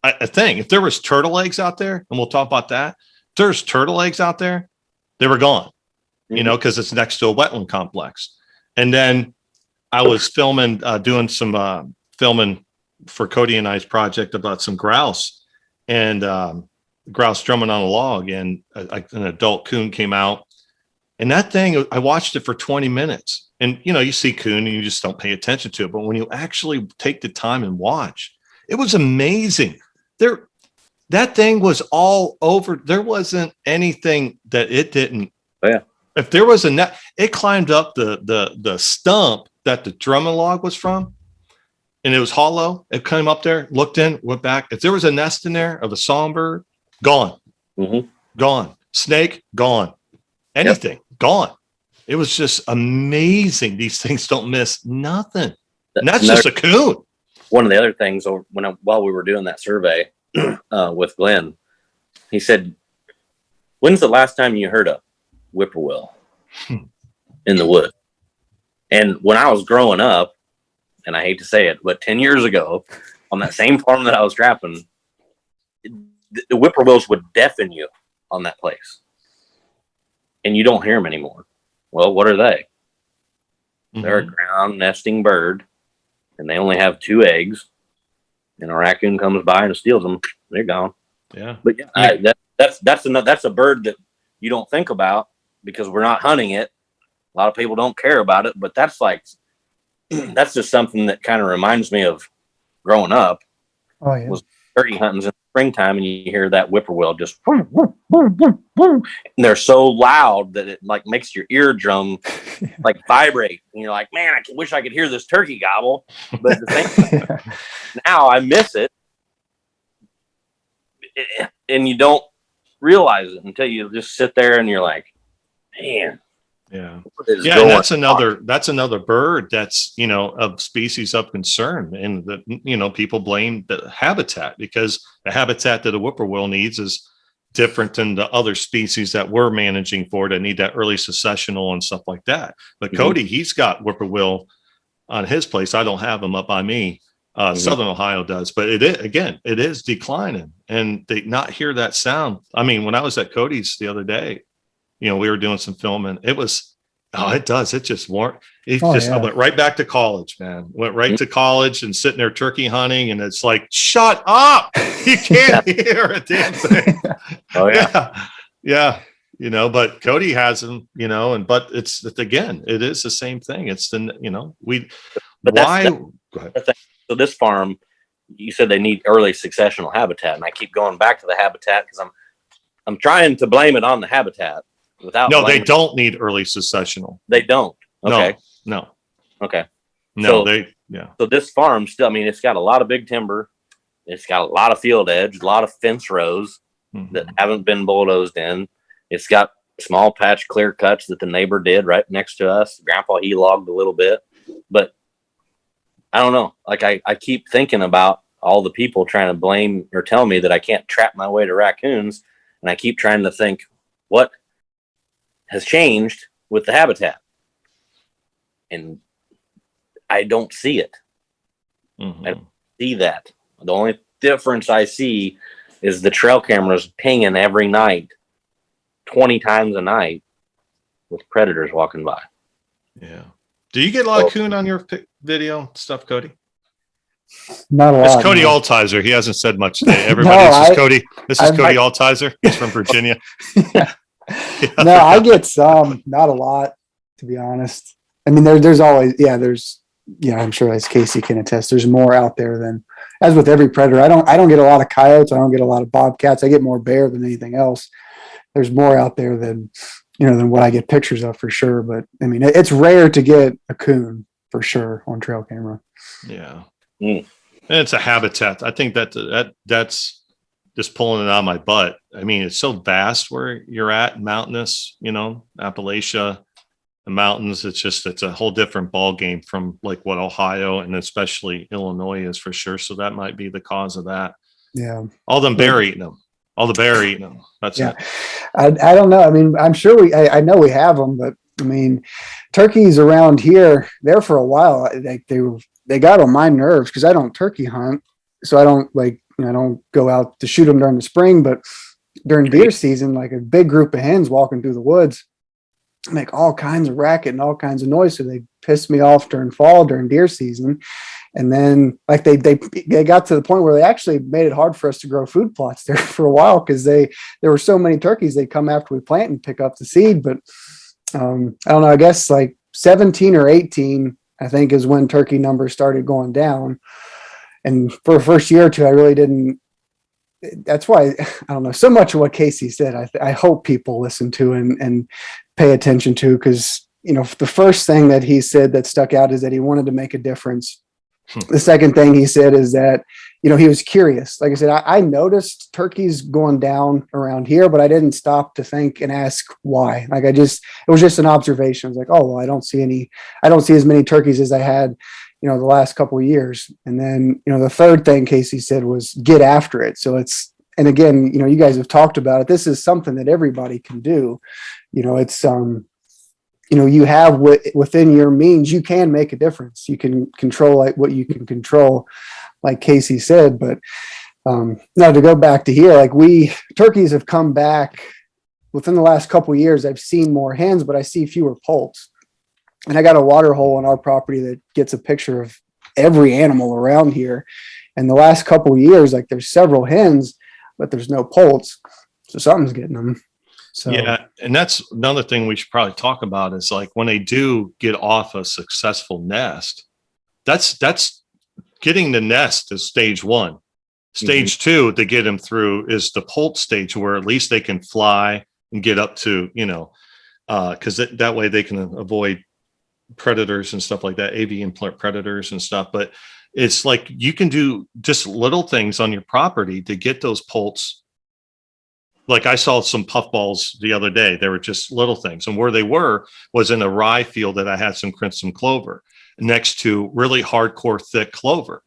a thing. If there was turtle eggs out there, and we'll talk about that, if there's turtle eggs out there, they were gone, because it's next to a wetland complex. And then I was doing some filming for Cody and I's project about some grouse, and grouse drumming on a log, and an adult coon came out, and that thing, I watched it for 20 minutes. And, you see coon and you just don't pay attention to it. But when you actually take the time and watch, it was amazing. That thing was all over. There wasn't anything that it didn't.
Oh, yeah.
If there was a net, it climbed up the stump that the drumming log was from, and it was hollow. It came up there, looked in, went back. If there was a nest in there of a songbird, gone. Gone. Snake, gone. Anything, gone. It was just amazing. These things don't miss nothing. And that's just a coon.
One of the other things, while we were doing that survey with Glenn, he said, "When's the last time you heard a whippoorwill in the wood?" And when I was growing up, and I hate to say it, but 10 years ago, on that same farm that I was trapping, the whippoorwills would deafen you on that place. And you don't hear them anymore. Well, what are they? Mm-hmm. They're a ground nesting bird, and they only have 2 eggs. And a raccoon comes by and steals them. They're gone.
Yeah.
But that's a bird that you don't think about because we're not hunting it. A lot of people don't care about it, but that's that's just something that kind of reminds me of growing up.
Oh yeah.
Was turkey hunting in the springtime, and you hear that whippoorwill just whoop, whoop, whoop, whoop, whoop. And they're so loud that it like makes your eardrum like vibrate, and you're like, man, I wish I could hear this turkey gobble. But the thing now I miss it, and you don't realize it until you just sit there and you're like, man.
Yeah. Yeah. And that's another bird that's, of species of concern. And that, people blame the habitat because the habitat that a whippoorwill needs is different than the other species that we're managing for that need that early successional and stuff like that. But Cody, he's got whippoorwill on his place. I don't have them up by me. Southern Ohio does, but it is declining, and they not hear that sound. I mean, when I was at Cody's the other day, we were doing some filming. It was, it does. It just warm. I went right back to college, man. Went right to college and sitting there turkey hunting. And it's like, shut up. You can't hear a damn thing.
Oh yeah.
Yeah. But Cody has them, but it is the same thing. It's go ahead.
So this farm, you said they need early successional habitat. And I keep going back to the habitat because I'm trying to blame it on the habitat.
They don't need early successional.
They don't. Okay.
No.
Okay.
No,
So this farm still, it's got a lot of big timber. It's got a lot of field edge, a lot of fence rows that haven't been bulldozed in. It's got small patch clear cuts that the neighbor did right next to us. Grandpa, he logged a little bit, but I don't know. Like I keep thinking about all the people trying to blame or tell me that I can't trap my way to raccoons. And I keep trying to think what has changed with the habitat, and I don't see it. I don't see that. The only difference I see is the trail cameras pinging every night, 20 times a night, with predators walking by.
Yeah. Do you get a lot of coon on your video stuff, Cody?
Not a lot.
It's Cody Altizer. He hasn't said much today. Everybody, this is Cody. This is Cody Altizer. He's from Virginia.
No, I get some, not a lot, to be honest. I mean, there's always, I'm sure as Casey can attest, there's more out there than, as with every predator. I don't get a lot of coyotes. I don't get a lot of bobcats. I get more bear than anything else. There's more out there than what I get pictures of for sure. But I mean, it's rare to get a coon for sure on trail camera.
Yeah. And it's a habitat. I think that's just pulling it out of my butt. I mean, it's so vast where you're at, mountainous, Appalachia, the mountains. It's a whole different ball game from like what Ohio and especially Illinois is for sure. So that might be the cause of that.
Yeah.
All them bear eating them. All the bear eating them. That's it.
I don't know. I mean, I'm sure I know we have them, but I mean, turkeys around here, there for a while, they got on my nerves because I don't turkey hunt. So I don't I don't go out to shoot them during the spring, but during deer season, like a big group of hens walking through the woods make all kinds of racket and all kinds of noise. So they piss me off during fall, during deer season. And then like they got to the point where they actually made it hard for us to grow food plots there for a while because there were so many turkeys. They come after we plant and pick up the seed. But I don't know, I guess like 17 or 18, I think is when turkey numbers started going down. And for the first year or two, I really didn't. That's why, I don't know, so much of what Casey said, I hope people listen to and pay attention to, because, the first thing that he said that stuck out is that he wanted to make a difference. The second thing he said is that, he was curious. Like I said, I noticed turkeys going down around here, but I didn't stop to think and ask why. Like it was just an observation. I was like, oh, well, I don't see as many turkeys as I had the last couple of years. And then, the third thing Casey said was get after it. So and again, you guys have talked about it. This is something that everybody can do. It's, you have within your means, you can make a difference. You can control like what you can control, like Casey said. But now to go back to here, like turkeys have come back within the last couple of years. I've seen more hens, but I see fewer poults. And I got a water hole on our property that gets a picture of every animal around here. And the last couple of years, like there's several hens, but there's no poults. So something's getting them. So
yeah, and that's another thing we should probably talk about is like when they do get off a successful nest, that's getting the nest is stage one. Stage two to get them through is the poult stage, where at least they can fly and get up to, because that way they can avoid predators and stuff like that, avian predators and stuff. But it's like you can do just little things on your property to get those poults. Like I saw some puffballs the other day. They were just little things. And where they were was in a rye field that I had some crimson clover next to really hardcore thick clover.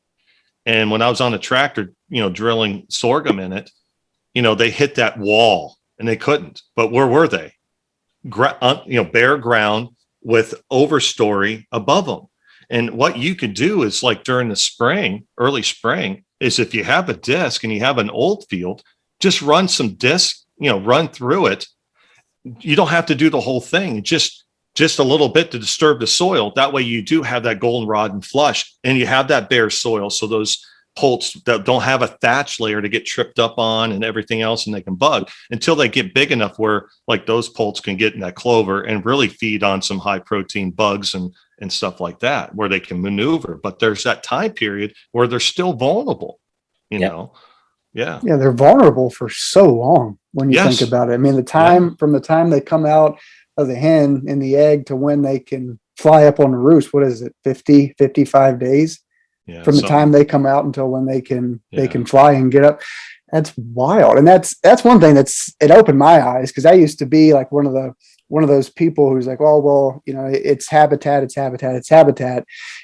And when I was on the tractor, drilling sorghum in it, they hit that wall and they couldn't. But where were they? Bare ground with overstory above them. And what you could do is like during the spring, early spring, is if you have a disc and you have an old field, just run some disc, run through it. You don't have to do the whole thing. Just a little bit to disturb the soil. That way you do have that goldenrod and flush, and you have that bare soil. So those poults that don't have a thatch layer to get tripped up on and everything else, and they can bug until they get big enough where like those poults can get in that clover and really feed on some high protein bugs and stuff like that, where they can maneuver. But there's that time period where they're still vulnerable, you know? Yeah.
Yeah. They're vulnerable for so long when you think about it. I mean, from the time they come out of the hen and the egg to when they can fly up on the roost, what is it? 50, 55 days. Yeah, from the time they come out until when they can fly and get up. That's wild. And that's one thing it opened my eyes, because I used to be like one of those people who's like, well, it's habitat. And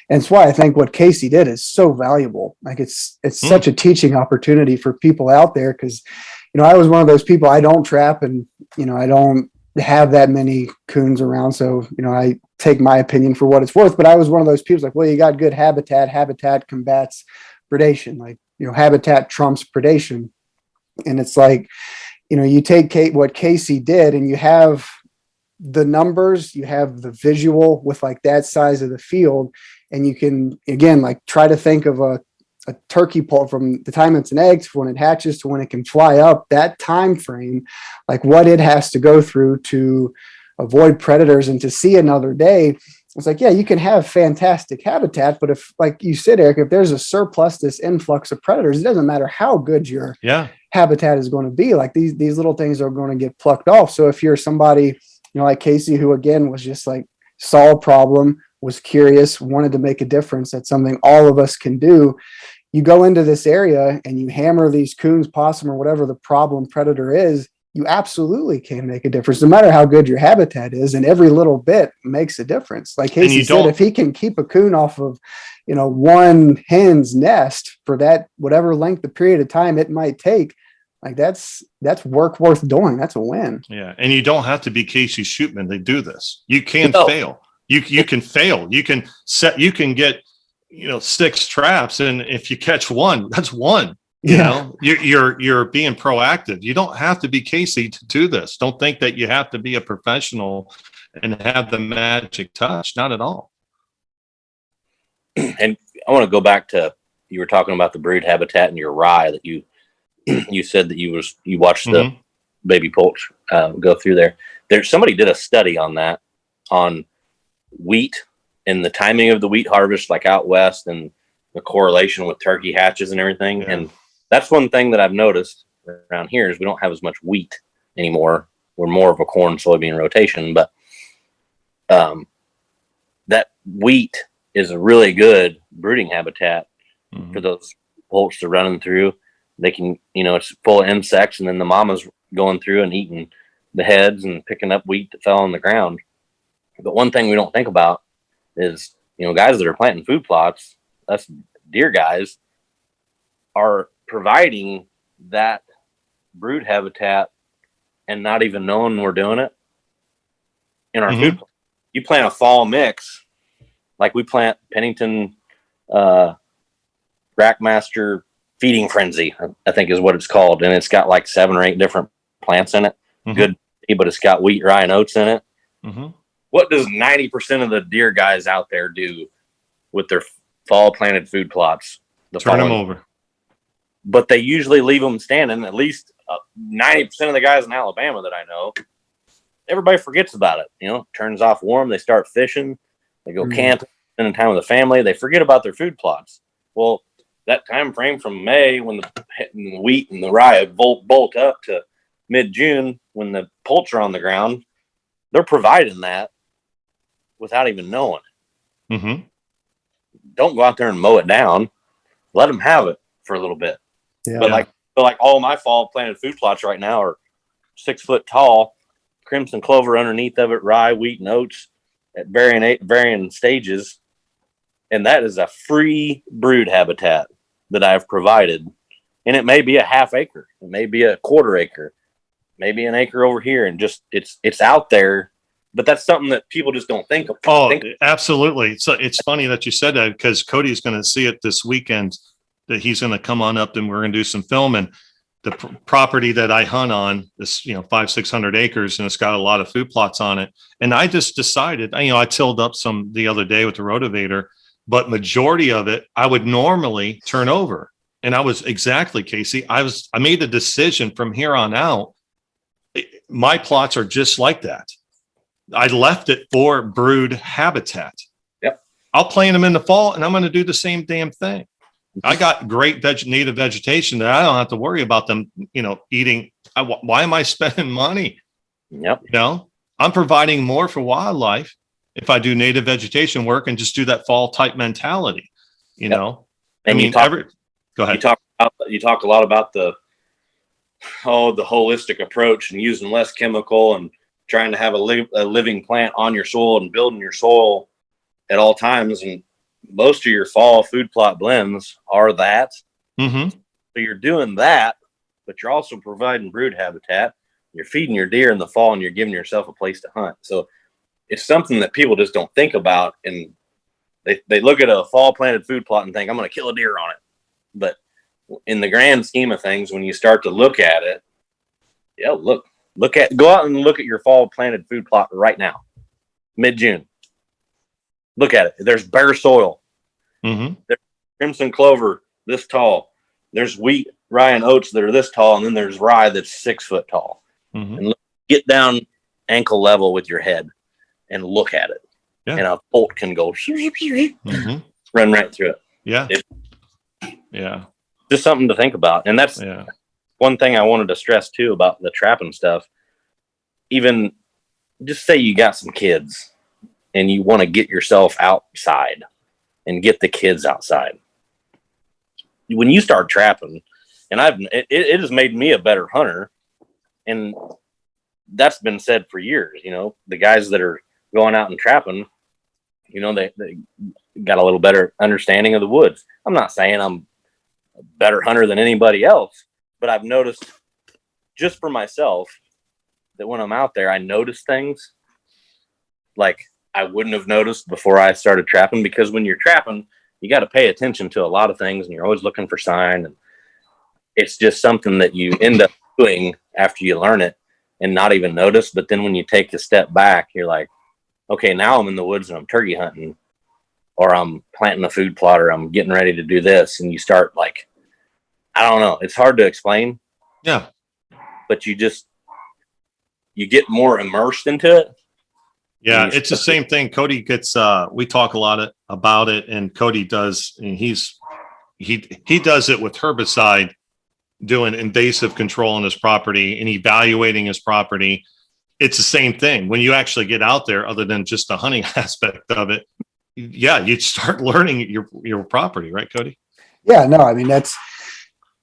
it's why I think what Casey did is so valuable. Like it's such a teaching opportunity for people out there. Cause I was one of those people, I don't trap, and I don't have that many coons around. So, I take my opinion for what it's worth, but I was one of those people like, well, you got good habitat combats predation. Like, habitat trumps predation. And it's like, you take what Casey did, and you have the numbers, you have the visual with like that size of the field. And you can, again, like try to think of a turkey poult from the time it's an egg to when it hatches to when it can fly up, that time frame, like what it has to go through to avoid predators and to see another day. It's like, yeah, you can have fantastic habitat, but if, like you said, Eric, if there's a surplus, this influx of predators, it doesn't matter how good your habitat is going to be. Like these little things are going to get plucked off. So if you're somebody, like Casey, who again was just like saw a problem, was curious, wanted to make a difference, that's something all of us can do. You go into this area and you hammer these coons, possum, or whatever the problem predator is, you absolutely can make a difference, no matter how good your habitat is. And every little bit makes a difference. Like Casey said, if he can keep a coon off of, one hen's nest for that, whatever length of period of time it might take, like that's work worth doing. That's a win.
Yeah. And you don't have to be Casey Shoopman to do this. You can fail. You can fail. You can get, 6 traps. And if you catch one, that's one. You're being proactive. You don't have to be Casey to do this. Don't think that you have to be a professional and have the magic touch. Not at all.
And I want to go back to, you were talking about the brood habitat in your rye that you said that you watched the baby poults go through there. Somebody did a study on that, on wheat and the timing of the wheat harvest, like out west, and the correlation with turkey hatches and everything. And that's one thing that I've noticed around here is we don't have as much wheat anymore. We're more of a corn soybean rotation, but that wheat is a really good brooding habitat for those poults to running through. They can, it's full of insects, and then the mama's going through and eating the heads and picking up wheat that fell on the ground. But one thing we don't think about is, guys that are planting food plots, us deer guys, are providing that brood habitat and not even knowing we're doing it in our food plot. you plant a fall mix, like we plant Pennington, Rackmaster Feeding Frenzy, I think is what it's called. And it's got like 7 or 8 different plants in it. Mm-hmm. Good, but it's got wheat, rye, and oats in it. Mm-hmm. What does 90% of the deer guys out there do with their fall planted food plots?
Turn them over.
But they usually leave them standing. At least 90% of the guys in Alabama that I know, everybody forgets about it. You know, turns off warm. They start fishing. They go camping, spending time with the family. They forget about their food plots. Well, that time frame from May when the wheat and the rye bolt up to mid-June when the poults are on the ground, they're providing that without even knowing it. Mm-hmm. Don't go out there and mow it down. Let them have it for a little bit. Yeah. But like all my fall planted food plots right now are 6 foot tall, crimson clover underneath of it, rye, wheat, and oats at varying stages. And that is a free brood habitat that I've provided. And it may be a half acre. It may be a quarter acre, maybe an acre over here. And just, it's out there, but that's something that people just don't think of.
Oh, absolutely. So it's funny that you said that, because Cody's going to see it this weekend, that he's going to come on up and we're going to do some filming. The property that I hunt on is, 500-600 acres, and it's got a lot of food plots on it. And I just decided, I tilled up some the other day with the rotavator, but majority of it I would normally turn over. And I was exactly, Casey, I made the decision from here on out. My plots are just like that. I left it for brood habitat.
Yep.
I'll plant them in the fall, and I'm going to do the same damn thing. I got great native vegetation that I don't have to worry about them, eating. Why am I spending money?
Yep.
I'm providing more for wildlife if I do native vegetation work and just do that fall type mentality,
Yep.
know.
And
go ahead.
You talk a lot about the holistic approach and using less chemical and trying to have a living plant on your soil and building your soil at all times. And most of your fall food plot blends are that. Mm-hmm. So you're doing that, but you're also providing brood habitat. You're feeding your deer in the fall, and you're giving yourself a place to hunt. So it's something that people just don't think about. And they look at a fall planted food plot and think, I'm going to kill a deer on it. But in the grand scheme of things, when you start to look at it, go out and look at your fall planted food plot right now, mid-June. Look at it. There's bare soil. Mm-hmm. There's crimson clover this tall. There's wheat, rye, and oats that are this tall, and then there's rye that's 6 foot tall. Mm-hmm. And get down ankle level with your head and look at it. Yeah. And a bolt can go mm-hmm. run right through it.
Yeah.
Yeah. Just something to think about. And that's one thing I wanted to stress too about the trapping stuff. Even just say you got some kids and you want to get yourself outside and get the kids outside. When you start trapping, and it has made me a better hunter, and that's been said for years. The guys that are going out and trapping, they got a little better understanding of the woods. I'm not saying I'm a better hunter than anybody else, but I've noticed just for myself that when I'm out there, I notice things like I wouldn't have noticed before I started trapping, because when you're trapping, you got to pay attention to a lot of things, and you're always looking for sign. And it's just something that you end up doing after you learn it and not even notice. But then when you take a step back, you're like, okay, now I'm in the woods and I'm turkey hunting, or I'm planting a food plot, or I'm getting ready to do this. And you start I don't know. It's hard to explain.
Yeah.
But you get more immersed into it.
Yeah, it's the same thing. Cody gets, we talk a lot about it, and Cody does, and he does it with herbicide, doing invasive control on his property and evaluating his property. It's the same thing. When you actually get out there, other than just the hunting aspect of it, you start learning your property, right, Cody?
Yeah, no, I mean, that's,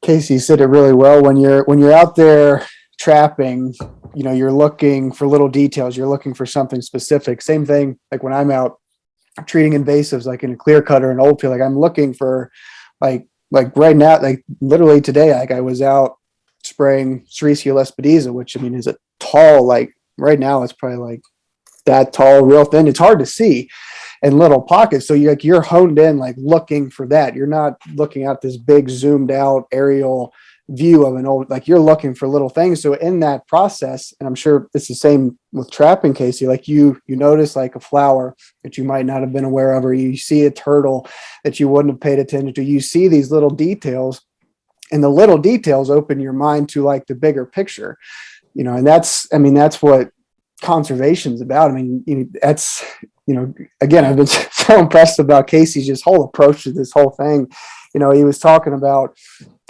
Casey said it really well. When you're out there trapping, you're looking for little details. You're looking for something specific. Same thing, like when I'm out treating invasives, like in a clear cutter and old field, like I'm looking for like right now, like literally today, like I was out spraying Sericea lespedeza, which I mean is a tall, like right now it's probably like that tall, real thin. It's hard to see in little pockets. So you're honed in, like looking for that. You're not looking at this big zoomed out aerial view of an old, like you're looking for little things. So in that process, and I'm sure it's the same with trapping, Casey, like you notice like a flower that you might not have been aware of, or you see a turtle that you wouldn't have paid attention to. You see these little details, and the little details open your mind to like the bigger picture, and that's what conservation's about. I mean, that's, again, I've been so impressed about Casey's just whole approach to this whole thing. He was talking about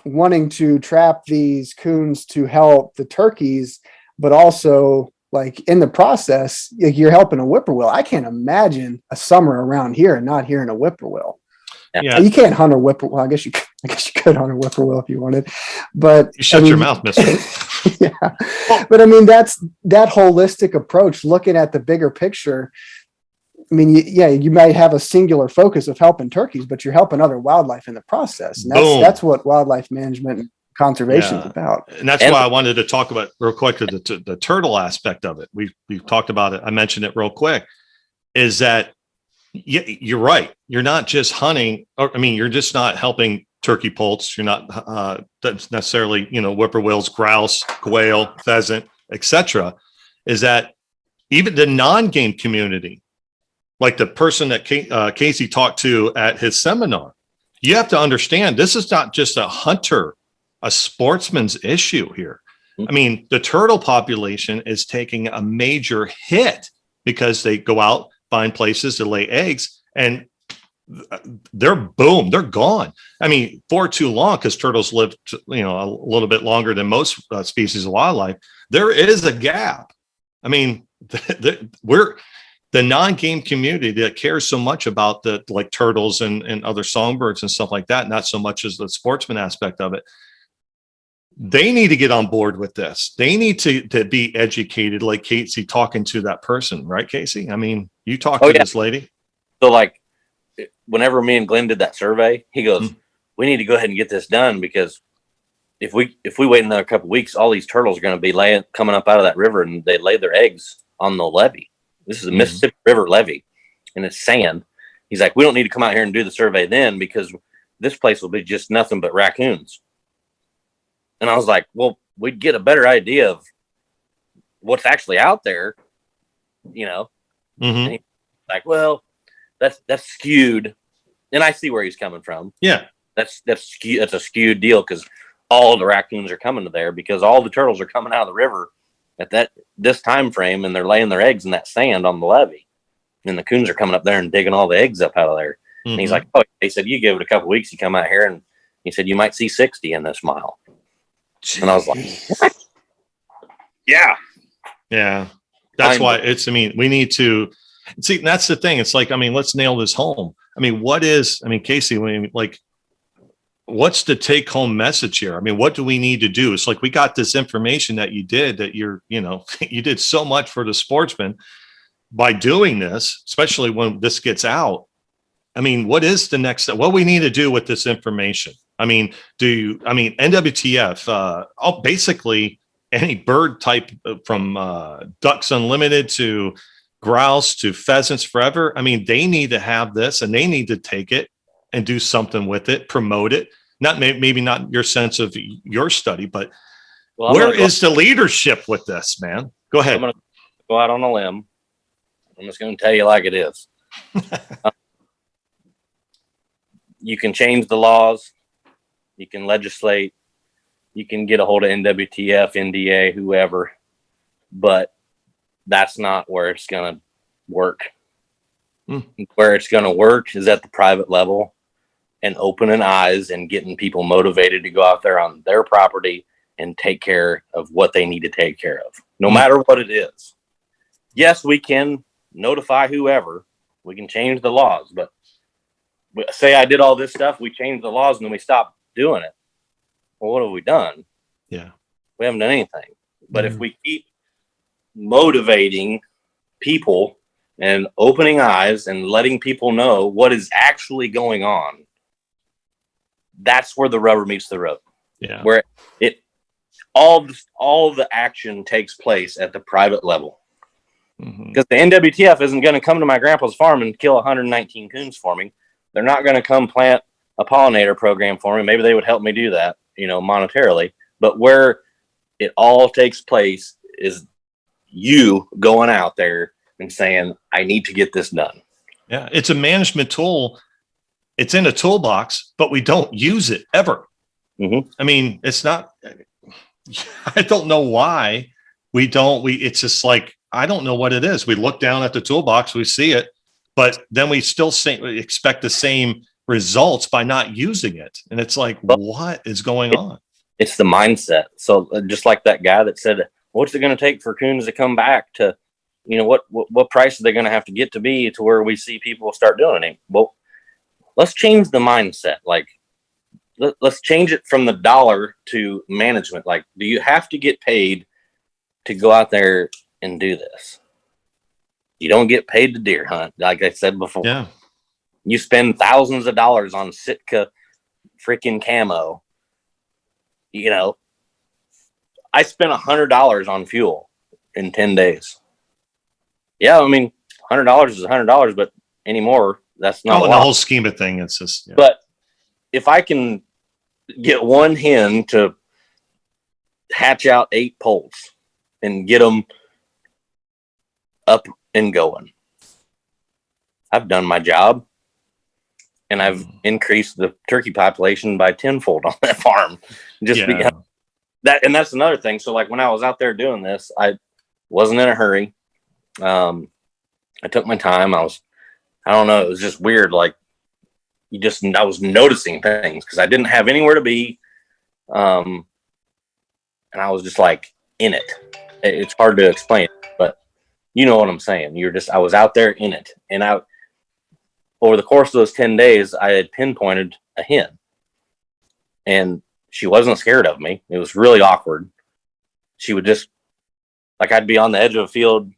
wanting to trap these coons to help the turkeys, but also like in the process, you're helping a whippoorwill. I can't imagine a summer around here and not hearing a whippoorwill.
Yeah.
You can't hunt a whippoorwill. I guess you could hunt a whippoorwill if you wanted, but
you shut your mouth, mister.
Yeah. But I mean, that's that holistic approach, looking at the bigger picture. I mean, you might have a singular focus of helping turkeys, but you're helping other wildlife in the process. And that's what wildlife management and conservation is about.
And that's why I wanted to talk about real quick the turtle aspect of it. We've talked about it. I mentioned it real quick, is that you're right. You're not just hunting, you're just not helping turkey poults. You're not necessarily, whippoorwills, grouse, quail, pheasant, etc. Is that even the non-game community, like the person that Casey talked to at his seminar, you have to understand this is not just a sportsman's issue here. I mean, the turtle population is taking a major hit because they go out, find places to lay eggs, and they're gone. I mean, for too long, because turtles live, a little bit longer than most species of wildlife. There is a gap. I mean, the non-game community that cares so much about the like turtles and other songbirds and stuff like that, not so much as the sportsman aspect of it. They need to get on board with this. They need to be educated, like Casey talking to that person, right, Casey? I mean, you talked to this lady.
So like whenever me and Glenn did that survey, he goes, we need to go ahead and get this done, because if we wait another couple of weeks, all these turtles are going to be coming up out of that river, and they lay their eggs on the levee. This is a Mississippi River levee, and it's sand. He's like, we don't need to come out here and do the survey then, because this place will be just nothing but raccoons. And I was like, well, we'd get a better idea of what's actually out there, And he's like, well, that's skewed. And I see where he's coming from.
Yeah.
That's skewed. That's a skewed deal, because all the raccoons are coming to there, because all the turtles are coming out of the river at this time frame, and they're laying their eggs in that sand on the levee, and the coons are coming up there and digging all the eggs up out of there. And he's like, he said, you give it a couple of weeks, you come out here, and he said, you might see 60 in this mile. Jeez. And I was like, what?
Yeah. That's why we need to see. That's the thing. It's like, let's nail this home. Casey, what's the take home message here? What do we need to do? It's like, we got this information that you did, that you did so much for the sportsman by doing this, especially when this gets out. What is the next step? What we need to do with this information? NWTF, basically any bird type, from ducks unlimited to grouse to pheasants forever. They need to have this, and they need to take it and do something with it, promote it. Maybe not your sense of your study, but where is the leadership with this, man? Go ahead.
I'm going to go out on a limb. I'm just going to tell you like it is. You can change the laws. You can legislate. You can get a hold of NWTF, NDA, whoever, but that's not where it's going to work. Where it's going to work is at the private level, and opening eyes and getting people motivated to go out there on their property and take care of what they need to take care of, no matter what it is. Yes, we can notify whoever. We can change the laws, but say I did all this stuff, we changed the laws, and then we stopped doing it. Well, what have we done?
Yeah.
We haven't done anything. But if we keep motivating people and opening eyes and letting people know what is actually going on, that's where the rubber meets the road.
Yeah.
Where all the action takes place at the private level. Because the NWTF isn't going to come to my grandpa's farm and kill 119 coons for me. They're not going to come plant a pollinator program for me. Maybe they would help me do that, monetarily. But where it all takes place is you going out there and saying, I need to get this done.
Yeah, it's a management tool. It's in a toolbox, but we don't use it ever. I mean, it's not, I don't know why it's just like, I don't know what it is. We look down at the toolbox, we see it, but then we still expect the same results by not using it. And it's like, what is going on?
It's the mindset. So just like that guy that said, what's it going to take for coons to come back to, what price are they going to have to get to be to where we see people start doing it? Well, let's change the mindset. Like, let's change it from the dollar to management. Like, do you have to get paid to go out there and do this? You don't get paid to deer hunt, like I said before.
Yeah.
You spend thousands of dollars on Sitka freaking camo. I spent $100 on fuel in 10 days. Yeah, I mean, $100 is $100, but anymore, that's not a lot.
In the whole scheme of thing, it's just. Yeah.
But if I can get one hen to hatch out 8 poults and get them up and going, I've done my job, and I've increased the turkey population by tenfold on that farm. Because that, and that's another thing. So, like, when I was out there doing this, I wasn't in a hurry. I took my time. I don't know. It was just weird. Like, I was noticing things because I didn't have anywhere to be. And I was just like in it. It's hard to explain, but you know what I'm saying. I was out there in it. And over the course of those 10 days, I had pinpointed a hen, and she wasn't scared of me. It was really awkward. She would just, like, I'd be on the edge of a field,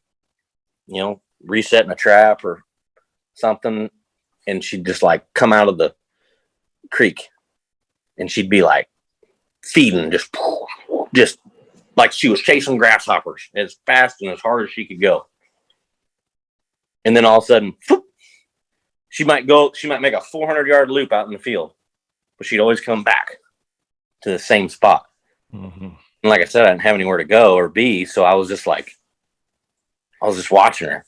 resetting a trap or something, and she'd just like come out of the creek, and she'd be like feeding, just like she was chasing grasshoppers as fast and as hard as she could go. And then all of a sudden, she might make a 400-yard loop out in the field, but she'd always come back to the same spot. And like I said, I didn't have anywhere to go or be, so I was just watching her,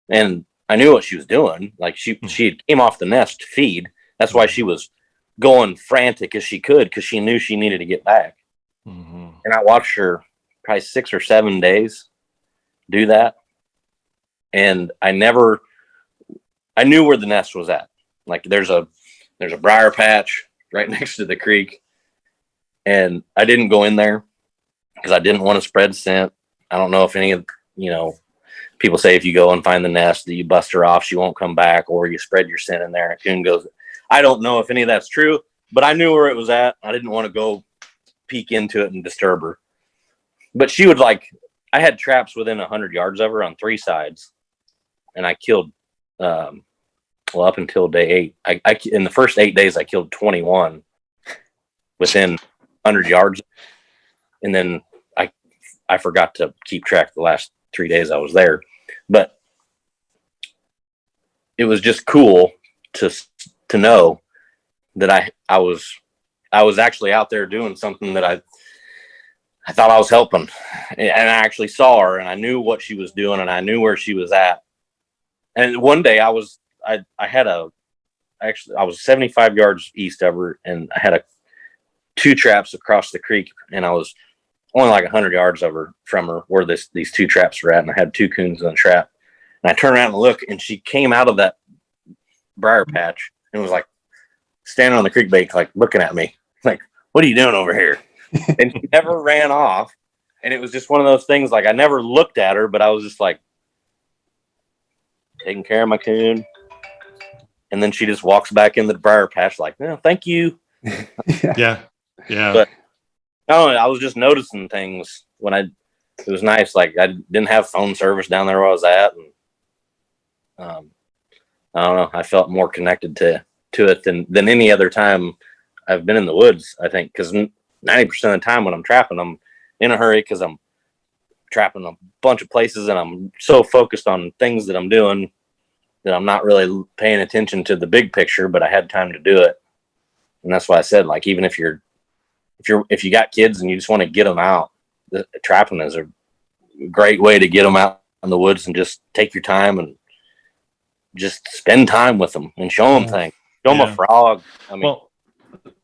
and I knew what she was doing. Like, she came off the nest to feed. That's why she was going frantic as she could, because she knew she needed to get back. And I watched her probably 6 or 7 days do that, and I knew where the nest was at. Like, there's a briar patch right next to the creek, and I didn't go in there because I didn't want to spread scent. I don't know if any of people say if you go and find the nest that you bust her off, she won't come back, or you spread your scent in there and coon goes. I don't know if any of that's true, but I knew where it was at. I didn't want to go peek into it and disturb her. But she would I had traps within 100 yards of her on 3 sides, and I killed, up until day 8. I in the first 8 days, I killed 21 within 100 yards. And then I forgot to keep track the last 3 days I was there. But it was just cool to know that I was actually out there doing something that I thought I was helping, and I actually saw her, and I knew what she was doing, and I knew where she was at. And one day I was 75 yards east of her, and I had 2 traps across the creek, and I was only like 100 yards from her where these 2 traps were at, and I had 2 coons in the trap. And I turned around and looked, and she came out of that briar patch and was like standing on the creek bank, like looking at me, like, "What are you doing over here?" And she never ran off. And it was just one of those things, like, I never looked at her, but I was just like taking care of my coon. And then she just walks back into the briar patch like, "No, thank you."
Yeah.
But I don't know, I was just noticing things it was nice. Like, I didn't have phone service down there where I was at. And I don't know, I felt more connected to it than any other time I've been in the woods, I think, because 90% of the time when I'm trapping, I'm in a hurry because I'm trapping a bunch of places, and I'm so focused on things that I'm doing that I'm not really paying attention to the big picture, but I had time to do it. And that's why I said, like, even if you got kids and you just want to get them out, the trapping is a great way to get them out in the woods and just take your time and just spend time with them and show them things. Show them a frog. I mean,
well,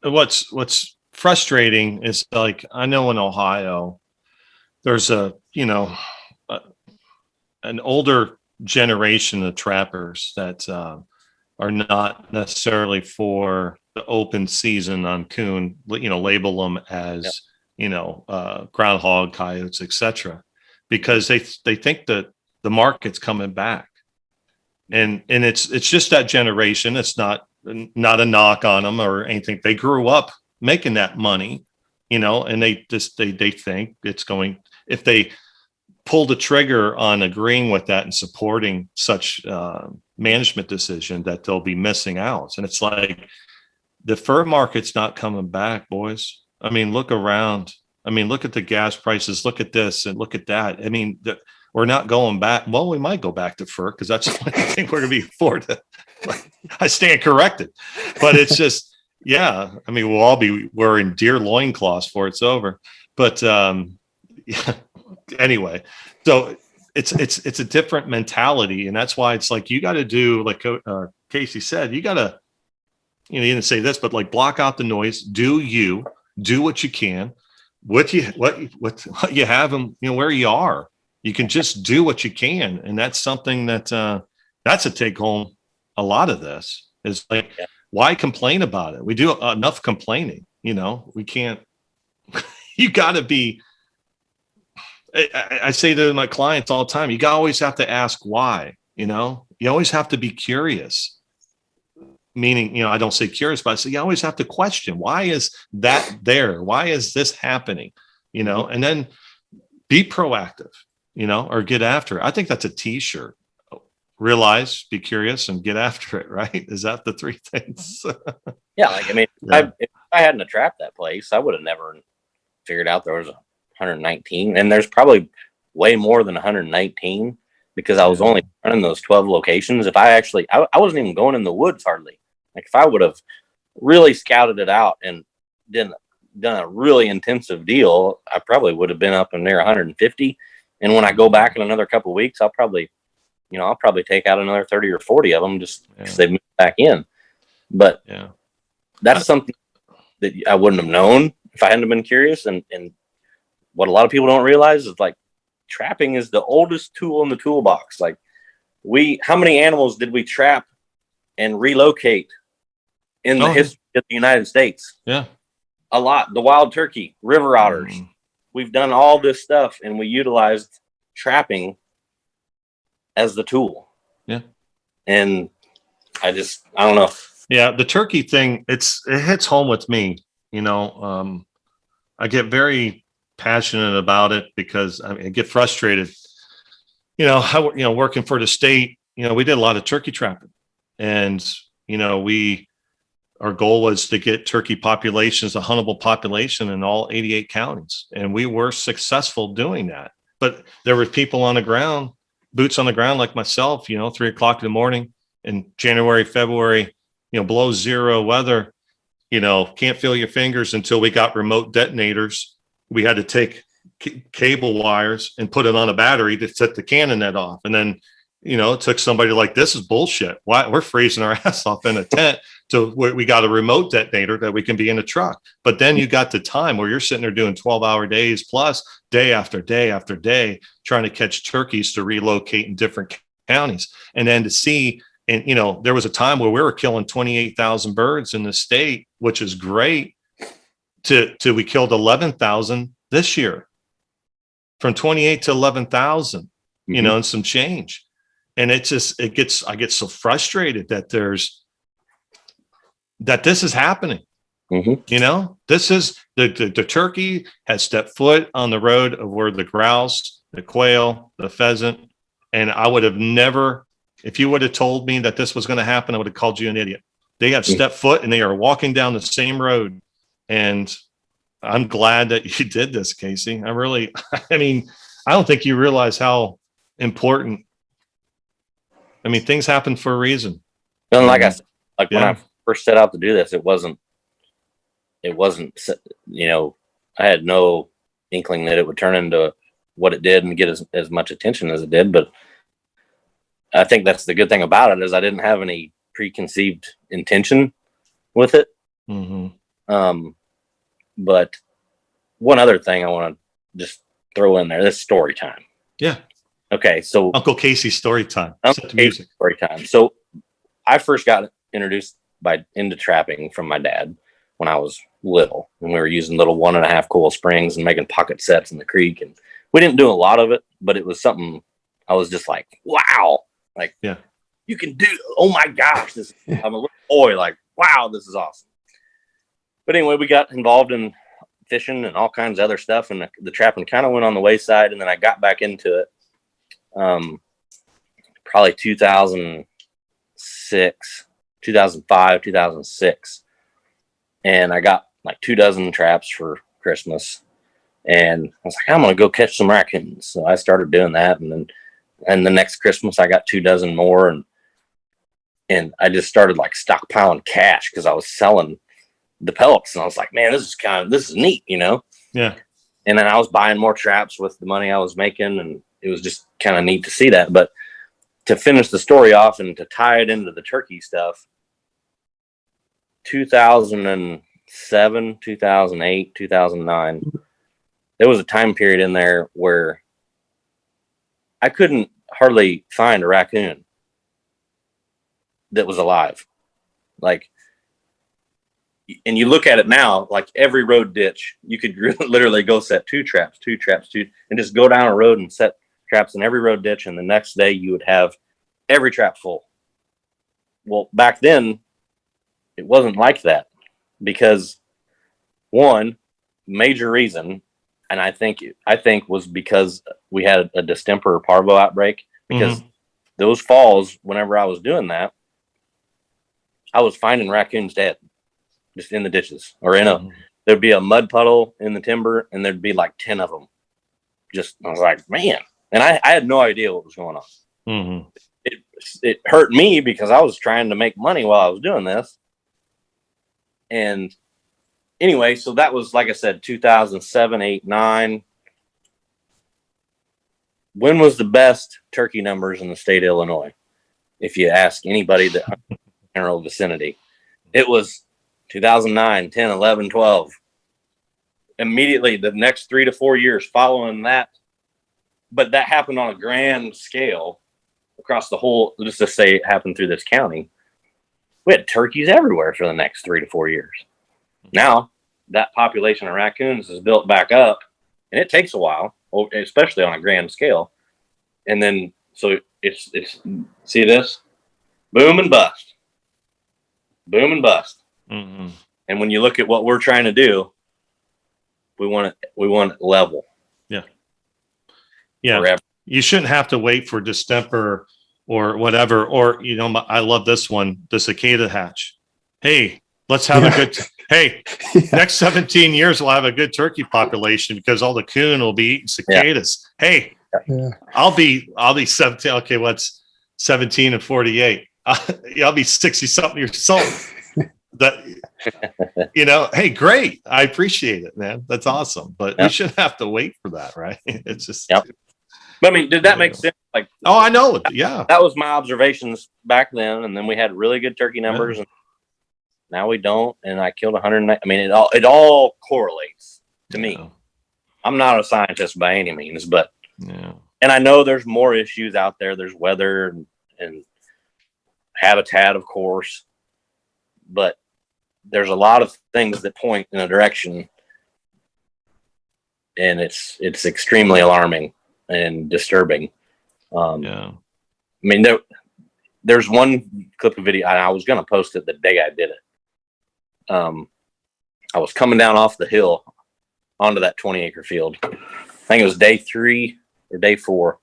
what's frustrating is, like, I know in Ohio, there's an older generation of trappers that are not necessarily for the open season on coon, label them as, groundhog, coyotes, etc., because they think that the market's coming back. And it's just that generation. It's not a knock on them or anything. They grew up making that money, and they think it's going, if they pull the trigger on agreeing with that and supporting such management decision, that they'll be missing out. And it's like, the fur market's not coming back, boys. I mean, look around. I mean, look at the gas prices, look at this and look at that. I mean, we're not going back. Well, we might go back to fur because that's the only thing we're going to be afforded to. I stand corrected, but it's just, I mean, we'll all be wearing deer loincloths before it's over. But anyway, so it's a different mentality. And that's why it's like, you got to do, like Casey said, you got to, you didn't say this, but like, block out the noise, do what you can, what you have, and where you are. You can just do what you can. And that's something that's a take home. A lot of this is like, why complain about it? We do enough complaining, we can't, you gotta be, I say to my clients all the time, you always have to ask why, you always have to be curious. Meaning, I don't say curious, but I say you always have to question, why is that there? Why is this happening? And then be proactive, or get after it. I think that's a t-shirt. Realize, be curious, and get after it, right? Is that the three things?
Yeah, like, I mean, if I hadn't trapped that place, I would have never figured out there was 119, and there's probably way more than 119 because I was only running those 12 locations. If I wasn't even going in the woods hardly. Like, if I would have really scouted it out and done a really intensive deal, I probably would have been up in near 150. And when I go back in another couple of weeks, I'll probably take out another 30 or 40 of them just because they've moved back in. But that's something that I wouldn't have known if I hadn't been curious. And what a lot of people don't realize is, like, trapping is the oldest tool in the toolbox. Like, how many animals did we trap and relocate in the history of the United States?
Yeah.
A lot. The wild turkey, river otters. We've done all this stuff, and we utilized trapping as the tool. Yeah. And I don't know.
Yeah. The turkey thing, it hits home with me. I get very passionate about it because I get frustrated. Working for the state, we did a lot of turkey trapping, and our goal was to get turkey populations, a huntable population in all 88 counties, and we were successful doing that. But there were people on the ground, boots on the ground like myself, 3:00 in the morning in January, February, below zero weather, can't feel your fingers until we got remote detonators. We had to take cable wires and put it on a battery to set the cannon net off. And then, it took somebody like, this is bullshit. Why we're freezing our ass off in a tent to where we got a remote detonator that we can be in a truck. But then you got the time where you're sitting there doing 12-hour days plus day after day after day, trying to catch turkeys to relocate in different counties. And then to see, and, there was a time where we were killing 28,000 birds in the state, which is great, to we killed 11,000 this year, from 28 to 11,000, and some change. And I get so frustrated that this is happening. This is the turkey has stepped foot on the road of where the grouse, the quail, the pheasant, and I would have never, if you would have told me that this was going to happen, I would have called you an idiot. They have stepped foot and they are walking down the same road. And I'm glad that you did this, Casey. I mean, I don't think you realize how important. I mean, things happen for a reason.
And like I said, like when I first set out to do this, it wasn't, I had no inkling that it would turn into what it did and get as much attention as it did. But I think that's the good thing about it, is I didn't have any preconceived intention with it.
Mm-hmm.
But one other thing I want to just throw in there, this story time.
Yeah.
Okay. So
Uncle Casey story time.
Music story time. So I first got introduced into trapping from my dad when I was little, and we were using little 1.5 coil springs and making pocket sets in the creek. And we didn't do a lot of it, but it was something I was just like, wow, like, you can do, oh my gosh, I'm a little boy, like, wow, this is awesome. But anyway, we got involved in fishing and all kinds of other stuff, and the trapping kind of went on the wayside. And then I got back into it, probably 2006, 2005, 2006. And I got like 24 traps for Christmas. And I was like, I'm going to go catch some raccoons. So I started doing that. And the next Christmas I got 24 more. And I just started like stockpiling cash because I was selling the pellets. And I was like, man, this is neat, you know?
Yeah.
And then I was buying more traps with the money I was making. And it was just kind of neat to see that. But to finish the story off and to tie it into the turkey stuff, 2007, 2008, 2009, there was a time period in there where I couldn't hardly find a raccoon that was alive. Like, and you look at it now, like every road ditch, you could literally go set two traps, and just go down a road and set traps in every road ditch. And the next day you would have every trap full. Well, back then it wasn't like that, because one major reason, and I think was because we had a distemper or parvo outbreak, because those falls, whenever I was doing that, I was finding raccoons dead just in the ditches, or there'd be a mud puddle in the timber and there'd be like 10 of them. I was like, man, and I had no idea what was going on.
Mm-hmm.
It hurt me because I was trying to make money while I was doing this. And anyway, so that was, like I said, 2007, 8, 9. When was the best turkey numbers in the state of Illinois? If you ask anybody that in the general vicinity, it was 2009, 10, 11, 12. Immediately the next 3 to 4 years following that. But that happened on a grand scale across the whole, let's just say it happened through this county. We had turkeys everywhere for the next 3 to 4 years. Now that population of raccoons is built back up, and it takes a while, especially on a grand scale. And then, so it's see this, boom and bust, boom and bust.
Mm-hmm.
And when you look at what we're trying to do, we want it level.
Yeah. Yeah.
Forever.
You shouldn't have to wait for distemper or whatever, or, I love this one, the cicada hatch. Hey, let's have a good, next 17 years, we'll have a good turkey population because all the coon will be eating cicadas. Yeah. Hey, I'll be 17. Okay. What's 17 and 48? I'll be 60 something years old. Hey, great. I appreciate it, man. That's awesome. But you shouldn't have to wait for that, right? It's just,
But I mean, did that make sense? Like,
oh, I know. Yeah.
That was my observations back then. And then we had really good turkey numbers, and now we don't. And I killed 109. I mean, it all correlates to me. I'm not a scientist by any means, but, and I know there's more issues out there. There's weather and habitat, of course, but there's a lot of things that point in a direction, and it's extremely alarming and disturbing. I mean, there's one clip of video, and I was going to post it the day I did it. I was coming down off the hill onto that 20-acre field. I think it was day 3 or day 4.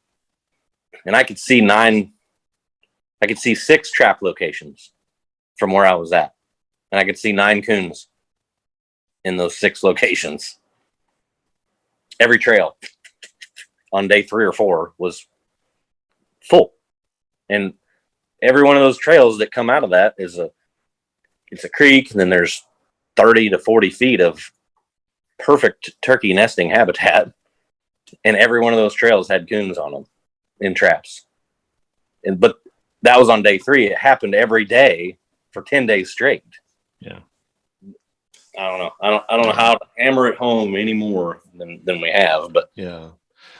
And I could see 6 trap locations from where I was at. And I could see 9 coons in those 6 locations. Every trail on day 3 or 4 was full. And every one of those trails that come out of that it's a creek, and then there's 30 to 40 feet of perfect turkey nesting habitat. And every one of those trails had coons on them in traps. But that was on day 3. It happened every day for 10 days straight.
Yeah.
I don't know. I don't know how to hammer it home any more than we have, but
yeah.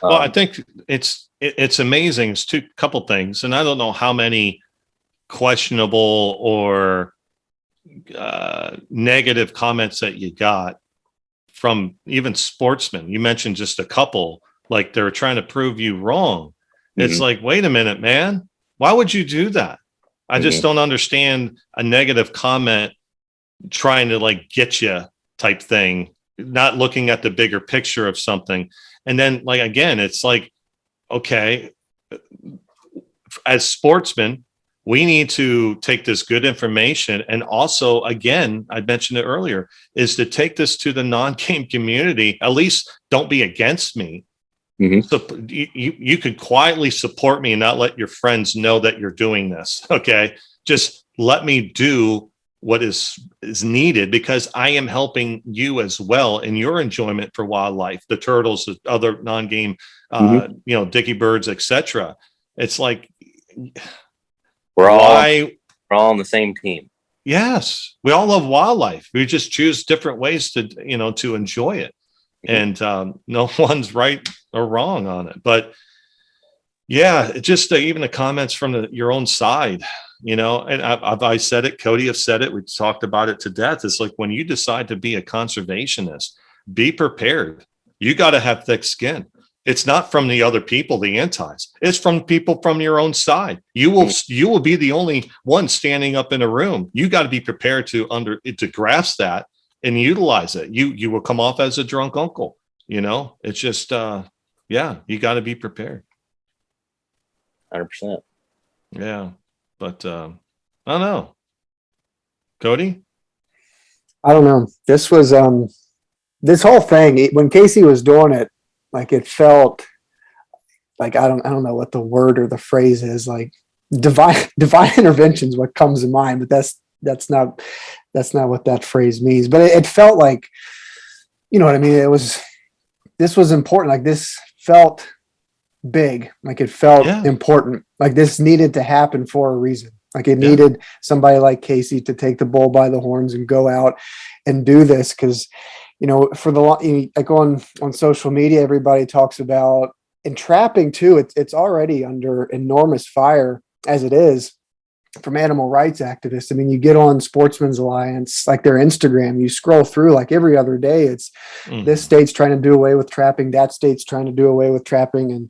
Well, I think it's amazing. It's couple things, and I don't know how many questionable or negative comments that you got from even sportsmen. You mentioned just a couple, like they're trying to prove you wrong. It's like, wait a minute, man, why would you do that? I just don't understand a negative comment trying to like get you type thing, not looking at the bigger picture of something. And then like, again, it's like, okay, as sportsmen, we need to take this good information. And also, again, I mentioned it earlier, is to take this to the non-game community. At least don't be against me. So you could quietly support me and not let your friends know that you're doing this. Okay. Just let me do what is needed, because I am helping you as well in your enjoyment for wildlife, the turtles, the other non-game, dicky birds, etc. It's like,
we're all on the same team.
Yes. We all love wildlife. We just choose different ways to enjoy it. And no one's right or wrong on it. But yeah, just even the comments from your own side, and I said it, Cody have said it, we talked about it to death. It's like, when you decide to be a conservationist, be prepared. You got to have thick skin. It's not from the other people, the antis. It's from people from your own side. You will be the only one standing up in a room. You got to be prepared to grasp that and utilize it. You will come off as a drunk uncle. It's just, you got to be prepared.
100%.
Yeah. But I don't know. Cody?
I don't know. This was, this whole thing, when Casey was doing it, like it felt like, I don't know what the word or the phrase is, like divine intervention is what comes to mind, but that's not what that phrase means. But it felt like, you know what I mean? This was important. Like this felt big, like it felt important. Like this needed to happen for a reason. Like it needed somebody like Casey to take the bull by the horns and go out and do this. Cause for like on social media, everybody talks about, and trapping too, it's already under enormous fire as it is from animal rights activists. I mean, you get on Sportsman's Alliance, like their Instagram, you scroll through like every other day, it's this state's trying to do away with trapping, that state's trying to do away with trapping. And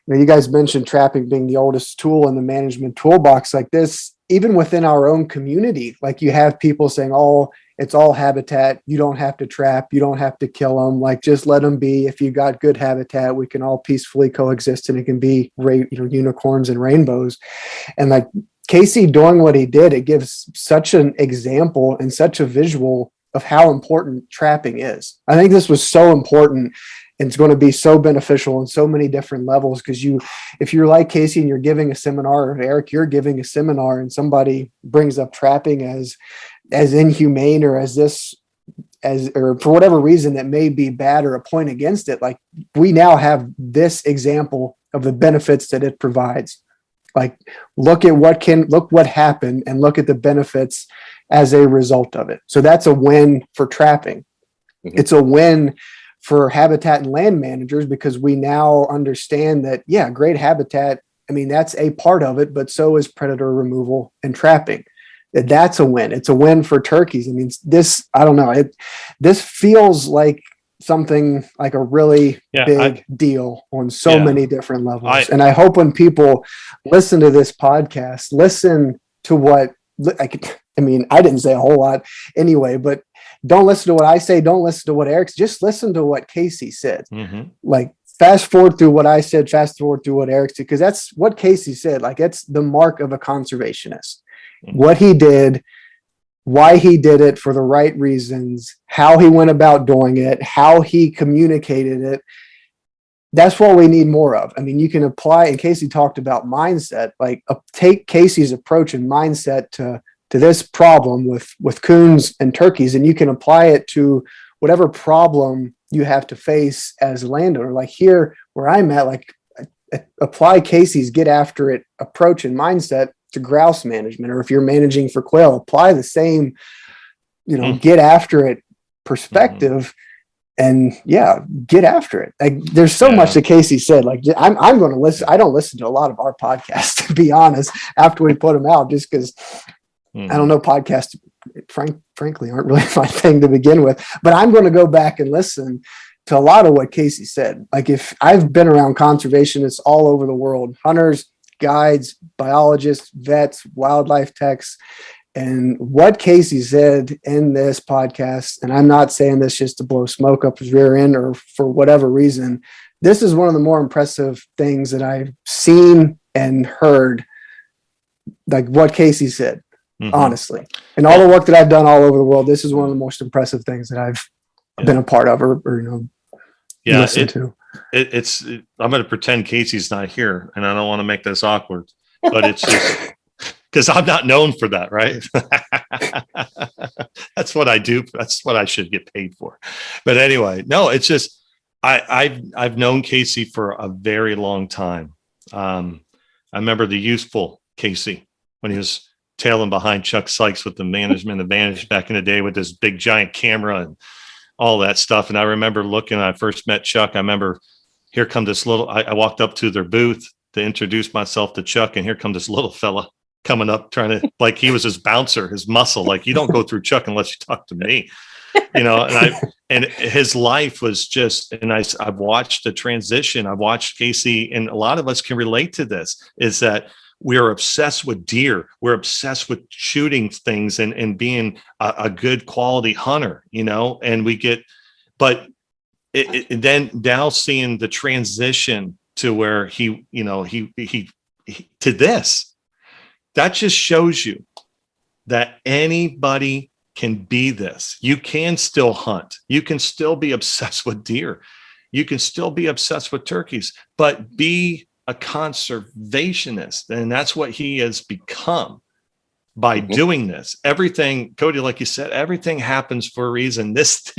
you guys mentioned trapping being the oldest tool in the management toolbox. Like this, even within our own community, like you have people saying, oh, it's all habitat. You don't have to trap. You don't have to kill them. Like just let them be. If you got good habitat, we can all peacefully coexist, and it can be unicorns and rainbows. And like Casey doing what he did, it gives such an example and such a visual of how important trapping is. I think this was so important, and it's going to be so beneficial on so many different levels. Because if you're like Casey and you're giving a seminar, or Eric, you're giving a seminar, and somebody brings up trapping as inhumane, or or for whatever reason that may be bad or a point against it, like we now have this example of the benefits that it provides. Like look what happened, and look at the benefits as a result of it. So that's a win for trapping. It's a win for habitat and land managers, because we now understand that, great habitat, I mean, that's a part of it, but so is predator removal and trapping. That's a win. It's a win for turkeys. I mean, I don't know. This feels like something like a really big deal on so many different levels. And I hope when people listen to this podcast, listen to what I didn't say a whole lot anyway, but don't listen to what I say. Don't listen to what Eric's, just listen to what Casey said. Like fast forward through what I said, fast forward through what Eric said, because that's what Casey said. Like it's the mark of a conservationist. What he did, why he did it for the right reasons, how he went about doing it, how he communicated it. that's what we need more of. I mean, you can apply, and Casey talked about mindset, like take Casey's approach and mindset to this problem with coons and turkeys, and you can apply it to whatever problem you have to face as a landowner. Like here where I'm at, like apply Casey's get after it approach and mindset to grouse management, or if you're managing for quail, apply the same, get after it perspective. And get after it. Like there's so much that Casey said. Like I'm going to listen. I don't listen to a lot of our podcasts, to be honest, after we put them out, just because I don't know, podcasts, frankly, aren't really my thing to begin with. But I'm going to go back and listen to a lot of what Casey said. Like if I've been around conservationists all over the world, hunters, guides, biologists, vets, wildlife techs. And what Casey said in this podcast, and I'm not saying this just to blow smoke up his rear end or for whatever reason, this is one of the more impressive things that I've seen and heard, like what Casey said, honestly. And all the work that I've done all over the world, this is one of the most impressive things that I've been a part of or listened to.
I'm going to pretend Casey's not here, and I don't want to make this awkward, but it's just... because I'm not known for that, right? That's what I do. That's what I should get paid for. But anyway, no, it's just I've known Casey for a very long time. I remember the youthful Casey when he was tailing behind Chuck Sykes with the management advantage back in the day with this big giant camera and all that stuff. And I remember looking, I first met Chuck. I remember here come this little, I walked up to their booth to introduce myself to Chuck, and here come this little fella coming up trying to, like he was his bouncer, his muscle. Like you don't go through Chuck unless you talk to me, and his life was just, and I've watched the transition. I've watched Casey, and a lot of us can relate to this, is that we're obsessed with deer. We're obsessed with shooting things and being a good quality hunter, and we get, but then now seeing the transition to where he to this, that just shows you that anybody can be this. You can still hunt. You can still be obsessed with deer. You can still be obsessed with turkeys, but be a conservationist. And that's what he has become by doing this. Everything, Cody, like you said, everything happens for a reason. This,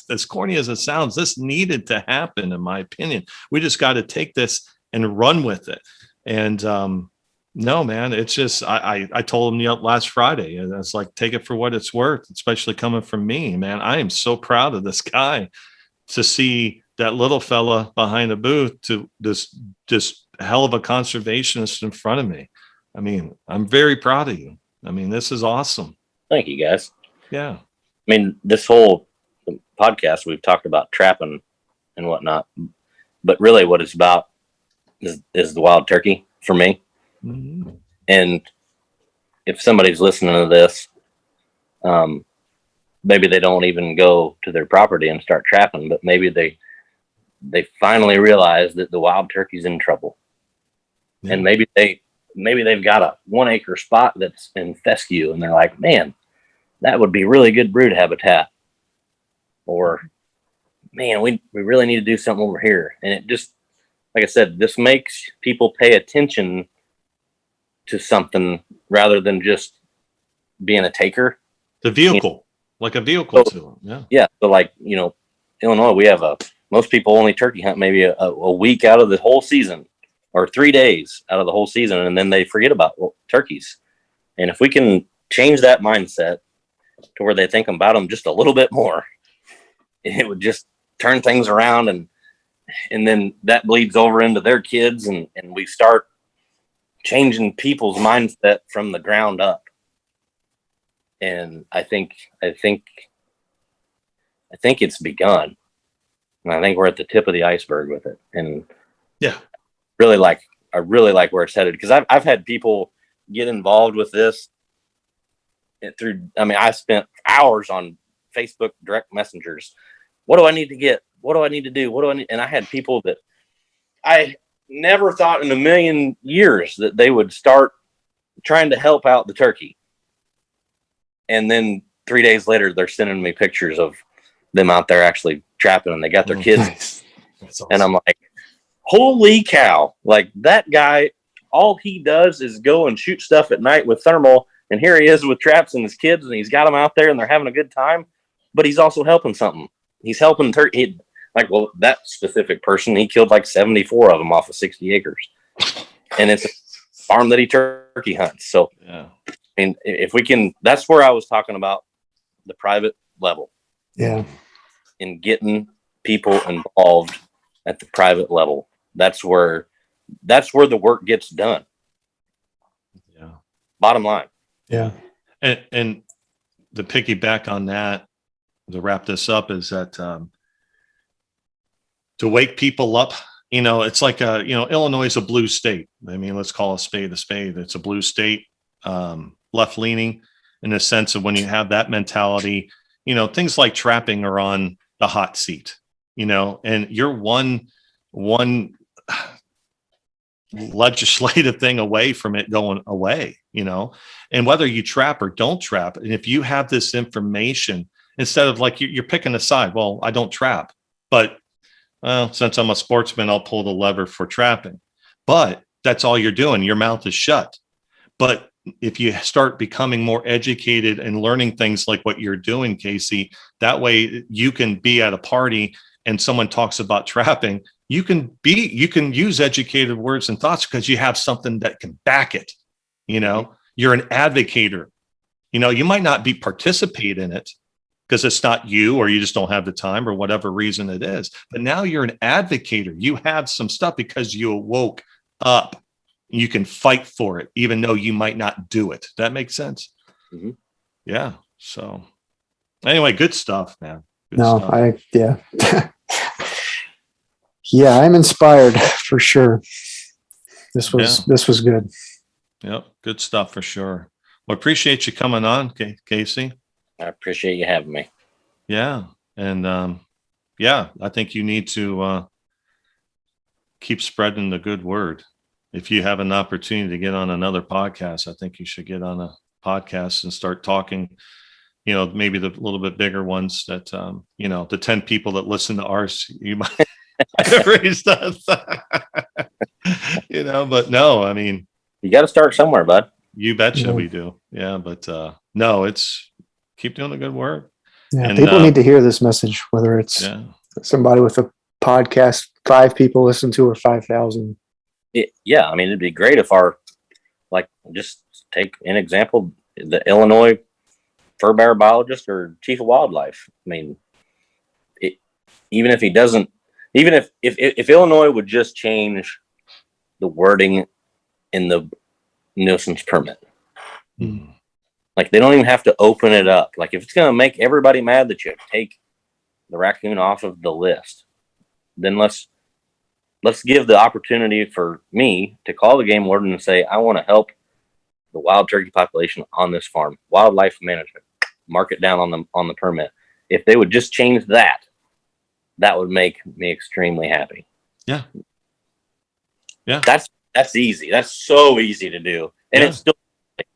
as corny as it sounds, this needed to happen, in my opinion. We just got to take this and run with it. And, no, man, it's just, I told him last Friday, and it's like, take it for what it's worth, especially coming from me, man. I am so proud of this guy to see that little fella behind the booth to this hell of a conservationist in front of me. I mean, I'm very proud of you. I mean, this is awesome.
Thank you, guys.
Yeah.
I mean, this whole podcast, we've talked about trapping and whatnot, but really what it's about is the wild turkey for me. Mm-hmm. And if somebody's listening to this, maybe they don't even go to their property and start trapping, but maybe they finally realize that the wild turkey's in trouble. Yeah. And maybe they've got a 1 acre spot that's in fescue, and they're like, man, that would be really good brood habitat. Or, man, we really need to do something over here. And it just, like I said, this makes people pay attention to something rather than just being a taker.
The vehicle, like a vehicle to them. Yeah.
Yeah. So like, Illinois, we have most people only turkey hunt maybe a week out of the whole season, or 3 days out of the whole season. And then they forget about turkeys. And if we can change that mindset to where they think about them just a little bit more, it would just turn things around. And then that bleeds over into their kids. And we start changing people's mindset from the ground up. And I think it's begun. And I think we're at the tip of the iceberg with it. And
yeah,
I really like where it's headed, because I've had people get involved with this I spent hours on Facebook direct messengers. What do I need to get? What do I need to do? And I had people that I never thought in a million years that they would start trying to help out the turkey. And then 3 days later, they're sending me pictures of them out there actually trapping, and they got their kids.
Nice. That's awesome.
And I'm like, holy cow. Like that guy, all he does is go and shoot stuff at night with thermal. And here he is with traps and his kids, and he's got them out there and they're having a good time, but he's also helping something. He's helping that specific person, he killed like 74 of them off of 60 acres. And it's a farm that he turkey hunts. So, I mean, if we can, that's where I was talking about the private level.
Yeah.
In getting people involved at the private level. That's where the work gets done.
Yeah.
Bottom line.
Yeah.
And the piggyback on that, to wrap this up, is that to wake people up, it's like Illinois is a blue state. I mean, let's call a spade a spade. It's a blue state, left leaning in the sense of when you have that mentality, things like trapping are on the hot seat, and you're one legislative thing away from it going away, and whether you trap or don't trap. And if you have this information, instead of like you're picking a side, well, I don't trap, but since I'm a sportsman, I'll pull the lever for trapping. But that's all you're doing. Your mouth is shut. But if you start becoming more educated and learning things like what you're doing, Casey, that way you can be at a party and someone talks about trapping. You can use educated words and thoughts because you have something that can back it. You're an advocator. You might not participate in it because it's not you, or you just don't have the time, or whatever reason it is. But now you're an advocator. You have some stuff because you woke up. You can fight for it, even though you might not do it. That makes sense.
Mm-hmm.
Yeah. So anyway, good stuff, man. Good
stuff. Yeah, I'm inspired for sure. This was good.
Yep. Good stuff for sure. Well, appreciate you coming on, Casey.
I appreciate you having me.
Yeah. And I think you need to keep spreading the good word. If you have an opportunity to get on another podcast, I think you should get on a podcast and start talking, maybe the little bit bigger ones that, the 10 people that listen to ours, you might raise that. But no, I mean,
you got to start somewhere, bud.
You betcha we do. Yeah. But no, it's keep doing the good work.
Yeah. And people need to hear this message, whether it's somebody with a podcast, 5 people listen to, or 5,000.
Yeah, I mean, it'd be great if just take an example, the Illinois fur bear biologist or chief of wildlife. I mean, even if Illinois would just change the wording in the nuisance permit, like they don't even have to open it up. Like if it's going to make everybody mad that you take the raccoon off of the list, then let's give the opportunity for me to call the game warden and say, I want to help the wild turkey population on this farm. Wildlife management, mark it down on the permit. If they would just change that would make me extremely happy.
Yeah. Yeah.
That's easy. That's so easy to do. And it's still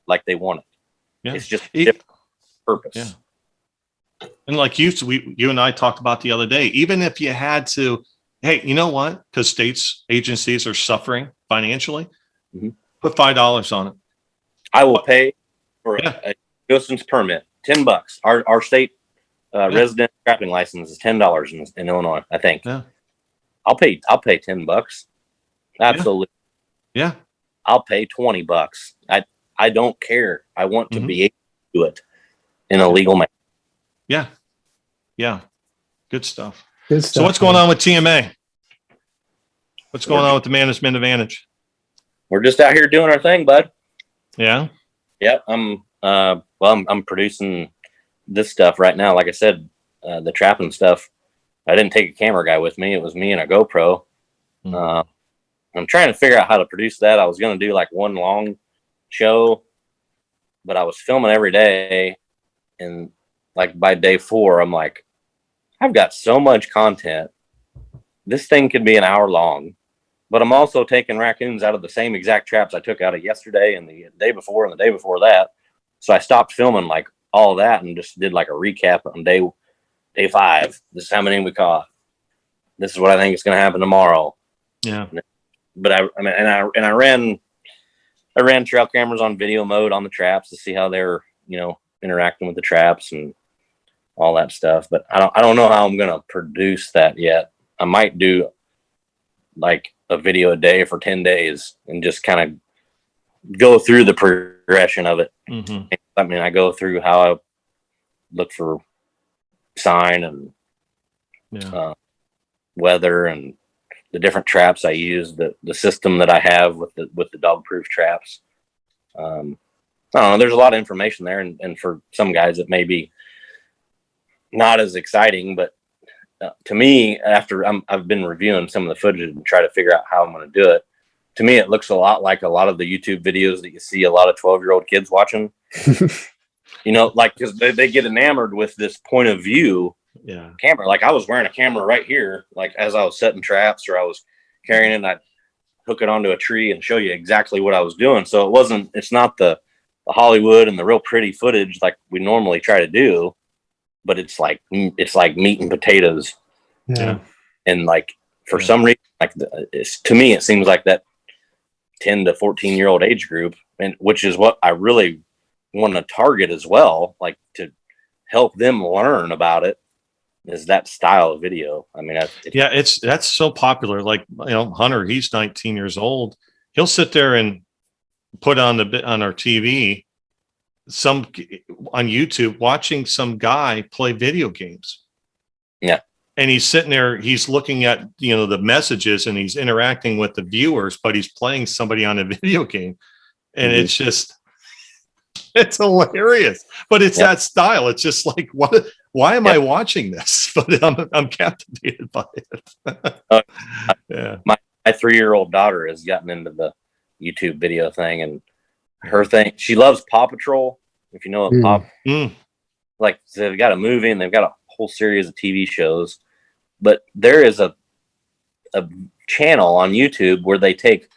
like they want it. Yeah. It's just a different purpose.
Yeah. And like you and I talked about the other day, even if you had to, hey, you know what? Because agencies are suffering financially. Put $5 on it.
I will pay for a nuisance permit, $10. Our state resident trapping license is $10 in Illinois, I think.
Yeah.
I'll pay $10. Absolutely.
Yeah.
I'll pay $20. I don't care. I want to be able to do it in a legal manner.
Yeah. Yeah. Good stuff.
Good stuff.
So what's going on with TMA? What's going on with the Management Advantage?
We're just out here doing our thing, bud.
Yeah.
Yep. I'm producing this stuff right now. Like I said, the trapping stuff. I didn't take a camera guy with me. It was me and a GoPro. I'm trying to figure out how to produce that. I was going to do like one long show, but I was filming every day. And like by day 4, I'm like, I've got so much content. This thing could be an hour long, but I'm also taking raccoons out of the same exact traps I took out of yesterday and the day before and the day before that. So I stopped filming like all that and just did like a recap on day 5. This is how many we caught. This is what I think is going to happen tomorrow.
Yeah.
But I ran trail cameras on video mode on the traps to see how they're, interacting with the traps and all that stuff. But I don't know how I'm going to produce that yet. I might do like a video a day for 10 days and just kind of go through the progression of it.
Mm-hmm.
I mean, I go through how I look for sign and weather and the different traps I use, the system that I have with the dog proof traps. I don't know. There's a lot of information there, and for some guys it may be not as exciting, but to me, after I've been reviewing some of the footage and try to figure out how I'm going to do it. To me, it looks a lot like a lot of the YouTube videos that you see a lot of 12-year-old kids watching. Like, because they get enamored with this point of view camera. Like, I was wearing a camera right here, like as I was setting traps or I was carrying it, and I'd hook it onto a tree and show you exactly what I was doing. So it's not the Hollywood and the real pretty footage like we normally try to do, but it's like meat and potatoes.
Yeah.
And like, for some reason, like to me, it seems like that 10 to 14-year-old age group, and which is what I really want to target as well, like to help them learn about it, is that style of video. I mean,
that's so popular. Like, Hunter, he's 19 years old. He'll sit there and put on our TV, on YouTube, watching some guy play video games.
Yeah.
And he's sitting there, he's looking at, the messages and he's interacting with the viewers, but he's playing somebody on a video game. And it's just, it's hilarious, but it's that style. It's just like, why am I watching this? But I'm captivated by it.
My 3-year-old daughter has gotten into the YouTube video thing, and her thing, she loves Paw Patrol. If you know what like, so they've got a movie and they've got a whole series of TV shows. But there is a channel on YouTube where they take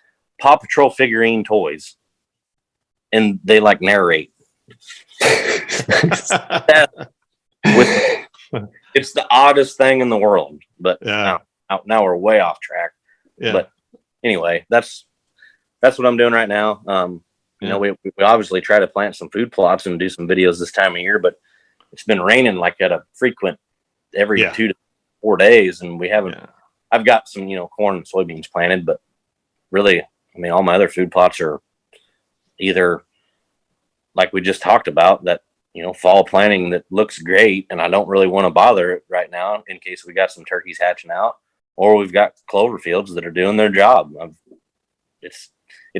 Paw Patrol figurine toys and they like narrate. It's the oddest thing in the world. But now we're way off track. Yeah. But anyway, that's what I'm doing right now. We obviously try to plant some food plots and do some videos this time of year, but it's been raining like at a frequent every 2 to 4 days, and we haven't. I've got some corn and soybeans planted, but really, I mean, all my other food plots are either like we just talked about, that fall planting that looks great, and I don't really want to bother it right now in case we got some turkeys hatching out, or we've got clover fields that are doing their job. It's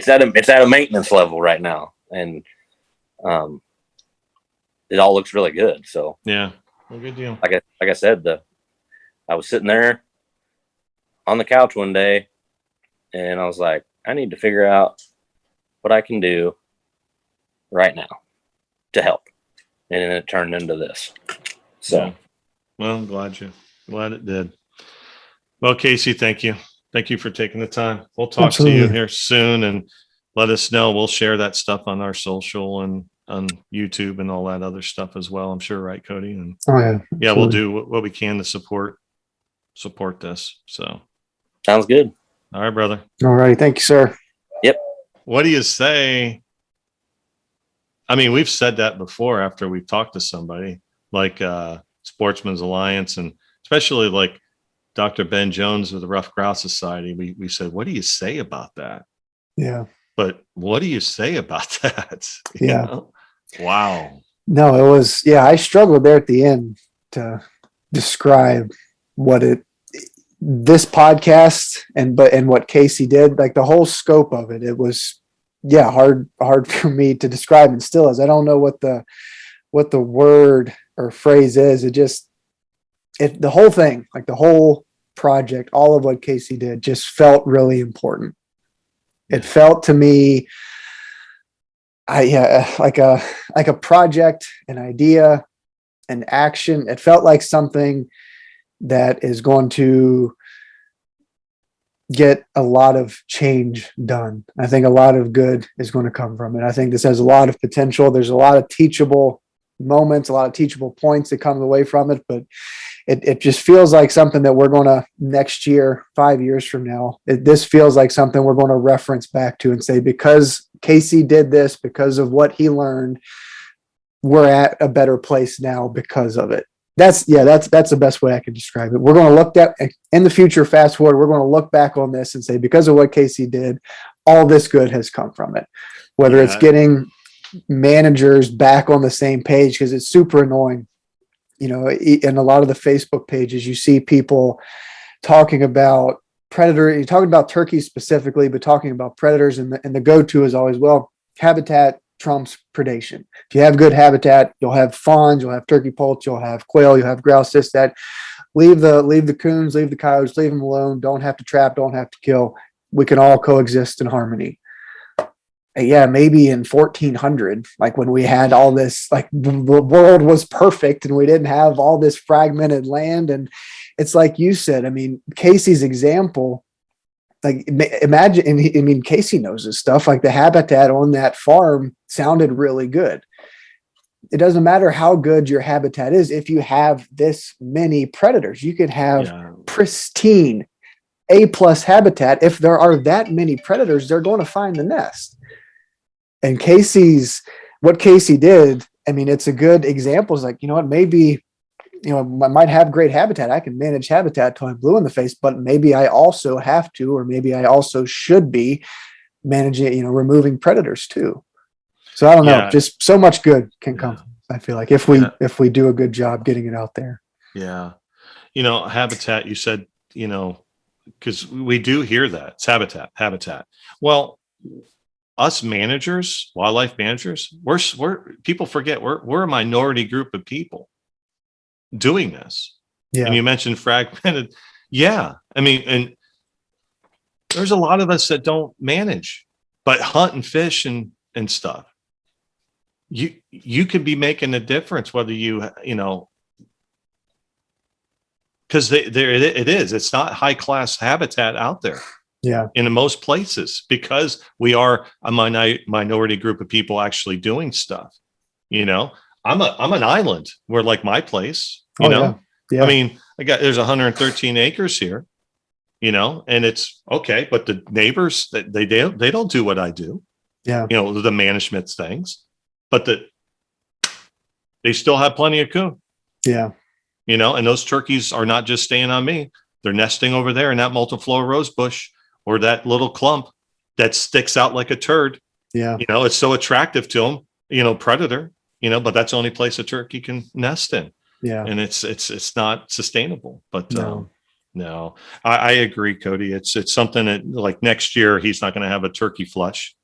at a maintenance level right now, and it all looks really good. So
well, good deal.
Like I said, I was sitting there on the couch one day, and I was like, I need to figure out what I can do right now to help, and then it turned into this. So,
well, I'm glad it did. Well, Casey, thank you. Thank you for taking the time. We'll talk to you here soon, and let us know. We'll share that stuff on our social and on YouTube and all that other stuff as well. I'm sure, right, Cody? And we'll do what we can to support this. So
sounds good.
All right, brother.
All right. Thank you, sir.
Yep.
What do you say? I mean, we've said that before after we've talked to somebody like Sportsman's Alliance, and especially like Dr. Ben Jones of the Rough Grouse Society. We said, what do you say about that?
Yeah.
But what do you say about that?
Yeah.
Wow.
No, it was, I struggled there at the end to describe this podcast and what Casey did, like the whole scope of it. It was, hard for me to describe, and still is. I don't know what the word or phrase is. The whole thing, like the whole project, all of what Casey did just felt really important. It felt to me, like a project, an idea, an action. It felt like something that is going to get a lot of change done. I think a lot of good is going to come from it. I think this has a lot of potential. There's a lot of teachable moments, a lot of teachable points that come away from it, but it just feels like something that we're going to next year, 5 years from now, this feels like something we're going to reference back to and say, because Casey did this, because of what he learned, we're at a better place now because of it. That's the best way I can describe it. We're going to look at in the future, fast forward, we're going to look back on this and say, because of what Casey did, all this good has come from it, whether it's getting managers back on the same page, because it's super annoying. In a lot of the Facebook pages, you see people talking about you're talking about turkeys specifically, but talking about predators, and the go-to is always, well, habitat trumps predation. If you have good habitat, you'll have fawns, you'll have turkey poults, you'll have quail, you'll have grouse, that. Leave the coons, leave the coyotes, leave them alone. Don't have to trap, don't have to kill. We can all coexist in harmony. Yeah, maybe in 1400, like when we had all this, like the world was perfect and we didn't have all this fragmented land. And it's like you said, I mean, Casey's example, like imagine, Casey knows this stuff, like the habitat on that farm sounded really good. It doesn't matter how good your habitat is. If you have this many predators, you could have pristine A+ habitat. If there are that many predators, they're going to find the nest. And what Casey did, I mean, it's a good example. It's like, maybe, I might have great habitat. I can manage habitat till I'm blue in the face, but maybe I also have to, or maybe I also should be managing, removing predators too. So I don't know, just so much good can come. I feel like if we do a good job getting it out there.
Yeah. Habitat, you said, because we do hear that it's habitat. Well, us managers, wildlife managers, we're people forget we're a minority group of people doing this. Yeah. And you mentioned fragmented. Yeah. I mean, and there's a lot of us that don't manage, but hunt and fish and stuff. You could be making a difference whether because it is. It's not high class habitat out there. Yeah, in most places, because we are a minority group of people actually doing stuff. I'm an island where, like, my place. Yeah. I mean, there's 113 acres here. And it's okay, but the neighbors they don't do what I do. Yeah, the management things, but they still have plenty of coon. Yeah, and those turkeys are not just staying on me; they're nesting over there in that multiflora rose bush. Or that little clump that sticks out like a turd. Yeah. It's so attractive to them, predator, but that's the only place a turkey can nest in. Yeah. And it's not sustainable, but no, I agree, Cody. It's something that, like, next year, he's not going to have a turkey flush,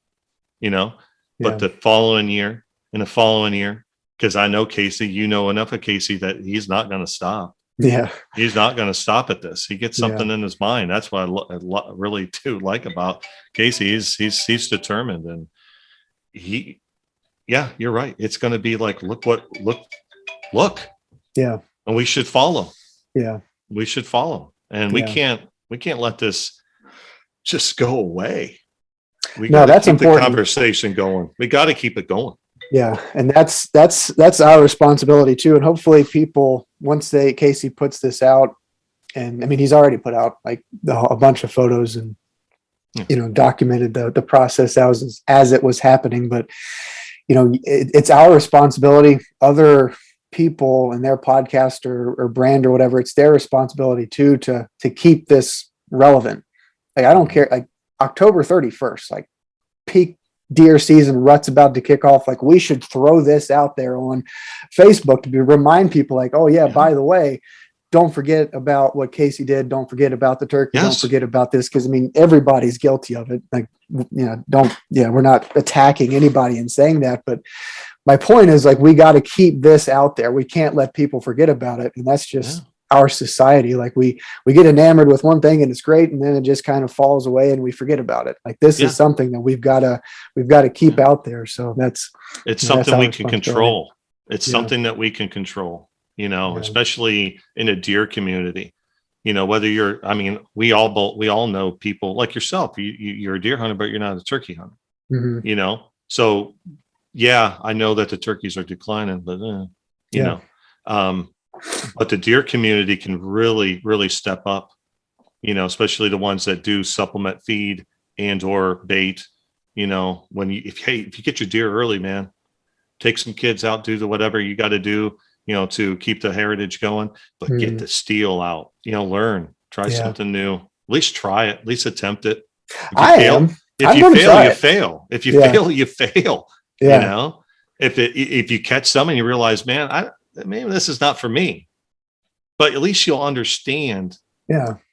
but the following year, because I know Casey, enough of Casey that he's not going to stop. Yeah, he's not going to stop at this. He gets something in his mind. That's what I really do like about Casey. He's determined, and you're right. It's going to be like, look. Yeah, and we should follow. Yeah, we should follow, and we can't let this just go away. That's keep important. The conversation going. We got to keep it going. Yeah, and that's our responsibility too. And hopefully, people, once Casey puts this out, and I mean, he's already put out like a bunch of photos and documented the process as it was happening. But it's our responsibility. Other people and their podcast or brand or whatever, it's their responsibility too to keep this relevant. Like, I don't care. Like, October 31st, like, peak deer season, rut's about to kick off. Like, we should throw this out there on Facebook to remind people, like, oh yeah, by the way, don't forget about what Casey did. Don't forget about the turkey. Yes. Don't forget about this. Because I mean, everybody's guilty of it. Like, we're not attacking anybody in saying that, but my point is, like, we got to keep this out there. We can't let people forget about it. And that's just our society. Like, we get enamored with one thing and it's great, and then it just kind of falls away and we forget about it. Like, this is something that we've got to keep out there. So it's something we can control. It's something that we can control, especially in a deer community. Whether we all know people like yourself. You're a deer hunter, but you're not a turkey hunter. Mm-hmm. So yeah, I know that the turkeys are declining, but you know, but the deer community can really, really step up, you know, especially the ones that do supplement feed and or bait. You know, when if you get your deer early, man, take some kids out, do the whatever you got to do, you know, to keep the heritage going, but get the steel out, you know, learn, try something new, at least try it, at least attempt it. If you fail, you fail. If you fail, you fail. You know, if you catch some and you realize, man, maybe this is not for me, but at least you'll understand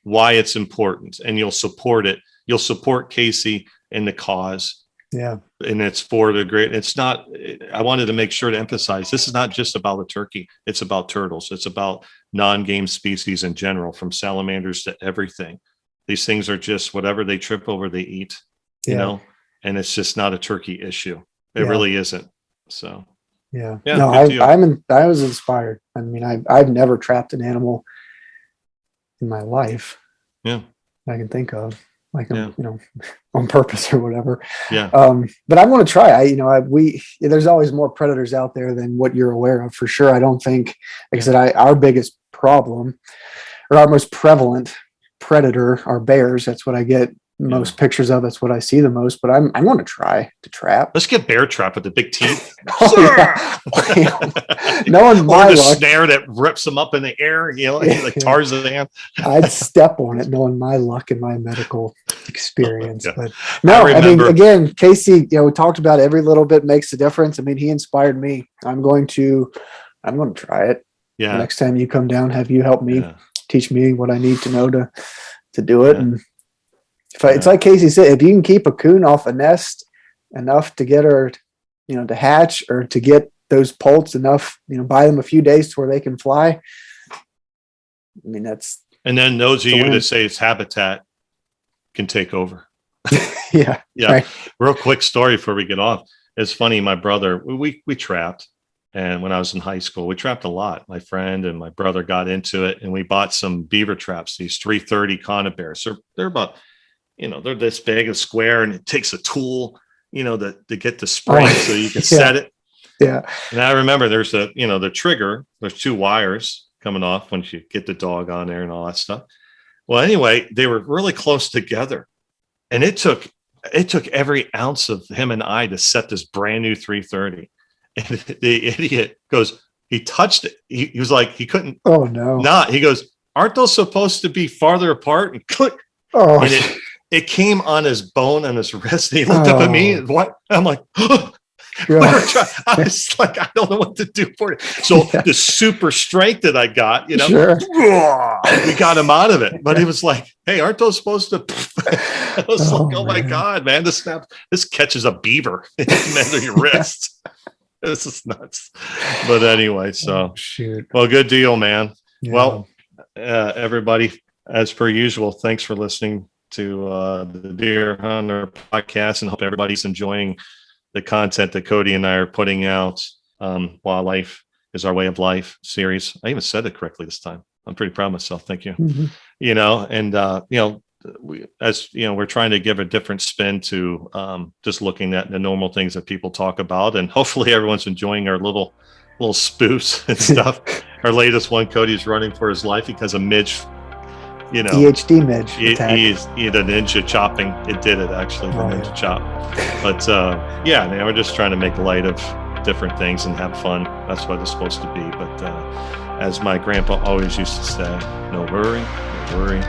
why it's important, and you'll support it. You'll support Casey and the cause. Yeah. And it's for the great, it's not, I wanted to make sure to emphasize, this is not just about the turkey. It's about turtles. It's about non-game species in general, from salamanders to everything. These things are just whatever they trip over, they eat, you know, and it's just not a turkey issue. It really isn't. So,
no, I was inspired. I mean, I've never trapped an animal in my life. I can think of, like, you know, on purpose or whatever. But I want to try. There's always more predators out there than what you're aware of, for sure. I don't think, like I said, our biggest problem, or our most prevalent predator, are bears. That's what I get most pictures of. That's what I see the most. But I want to try to trap.
Let's get bear trap with the big teeth.
Knowing my
or the
luck,
snare that rips them up in the air, you know, like Tarzan.
I'd step on it, knowing my luck and my medical experience. But no, I mean, again, Casey, you know, we talked about every little bit makes a difference. I mean, he inspired me. I'm going to try it. The next time you come down, have you help me teach me what I need to know to do it. And it's like Casey said, if you can keep a coon off a nest enough to get her, you know, to hatch, or to get those poults enough, you know, buy them a few days to where they can fly. I mean, that's.
And then those of you that say it's habitat can take over.
Right.
Real quick story before we get off. It's funny. My brother, we trapped. And when I was in high school, we trapped a lot. My friend and my brother got into it, and we bought some beaver traps, these 330 conibears. They're about, you know, they're this big and square, and it takes a tool, you know, to get the spring so you can set it. And I remember there's the trigger, there's 2 wires coming off once you get the dog on there and all that stuff. Well, anyway, they were really close together, and it took every ounce of him and I to set this brand new 330. And the idiot goes, he touched it. He was like, he couldn't.
Oh no.
He goes, aren't those supposed to be farther apart? And click. And it came on his bone on his wrist. And he looked up at me and what? I'm like, I was like, I don't know what to do for it. So the super strength that I got, you know, we got him out of it. But he was like, hey, aren't those supposed to? I was like, oh my God, man, this catches a beaver in the middle of your wrist. This is nuts. But anyway, so well, good deal, man. Well, everybody, as per usual, thanks for listening to the Deer Hunter podcast, and hope everybody's enjoying the content that Cody and I are putting out. Wildlife is Our Way of Life series. I even said it correctly this time. I'm pretty proud of myself. Thank you. You know, and you know, we're trying to give a different spin to just looking at the normal things that people talk about, and hopefully everyone's enjoying our little spoofs and stuff. Our latest one, Cody's running for his life because of Midge. You know,
EHD Midge.
He the ninja chopping. It did it actually, the ninja chop. But man, we're just trying to make light of different things and have fun. That's what it's supposed to be. But as my grandpa always used to say, no worry, no worry.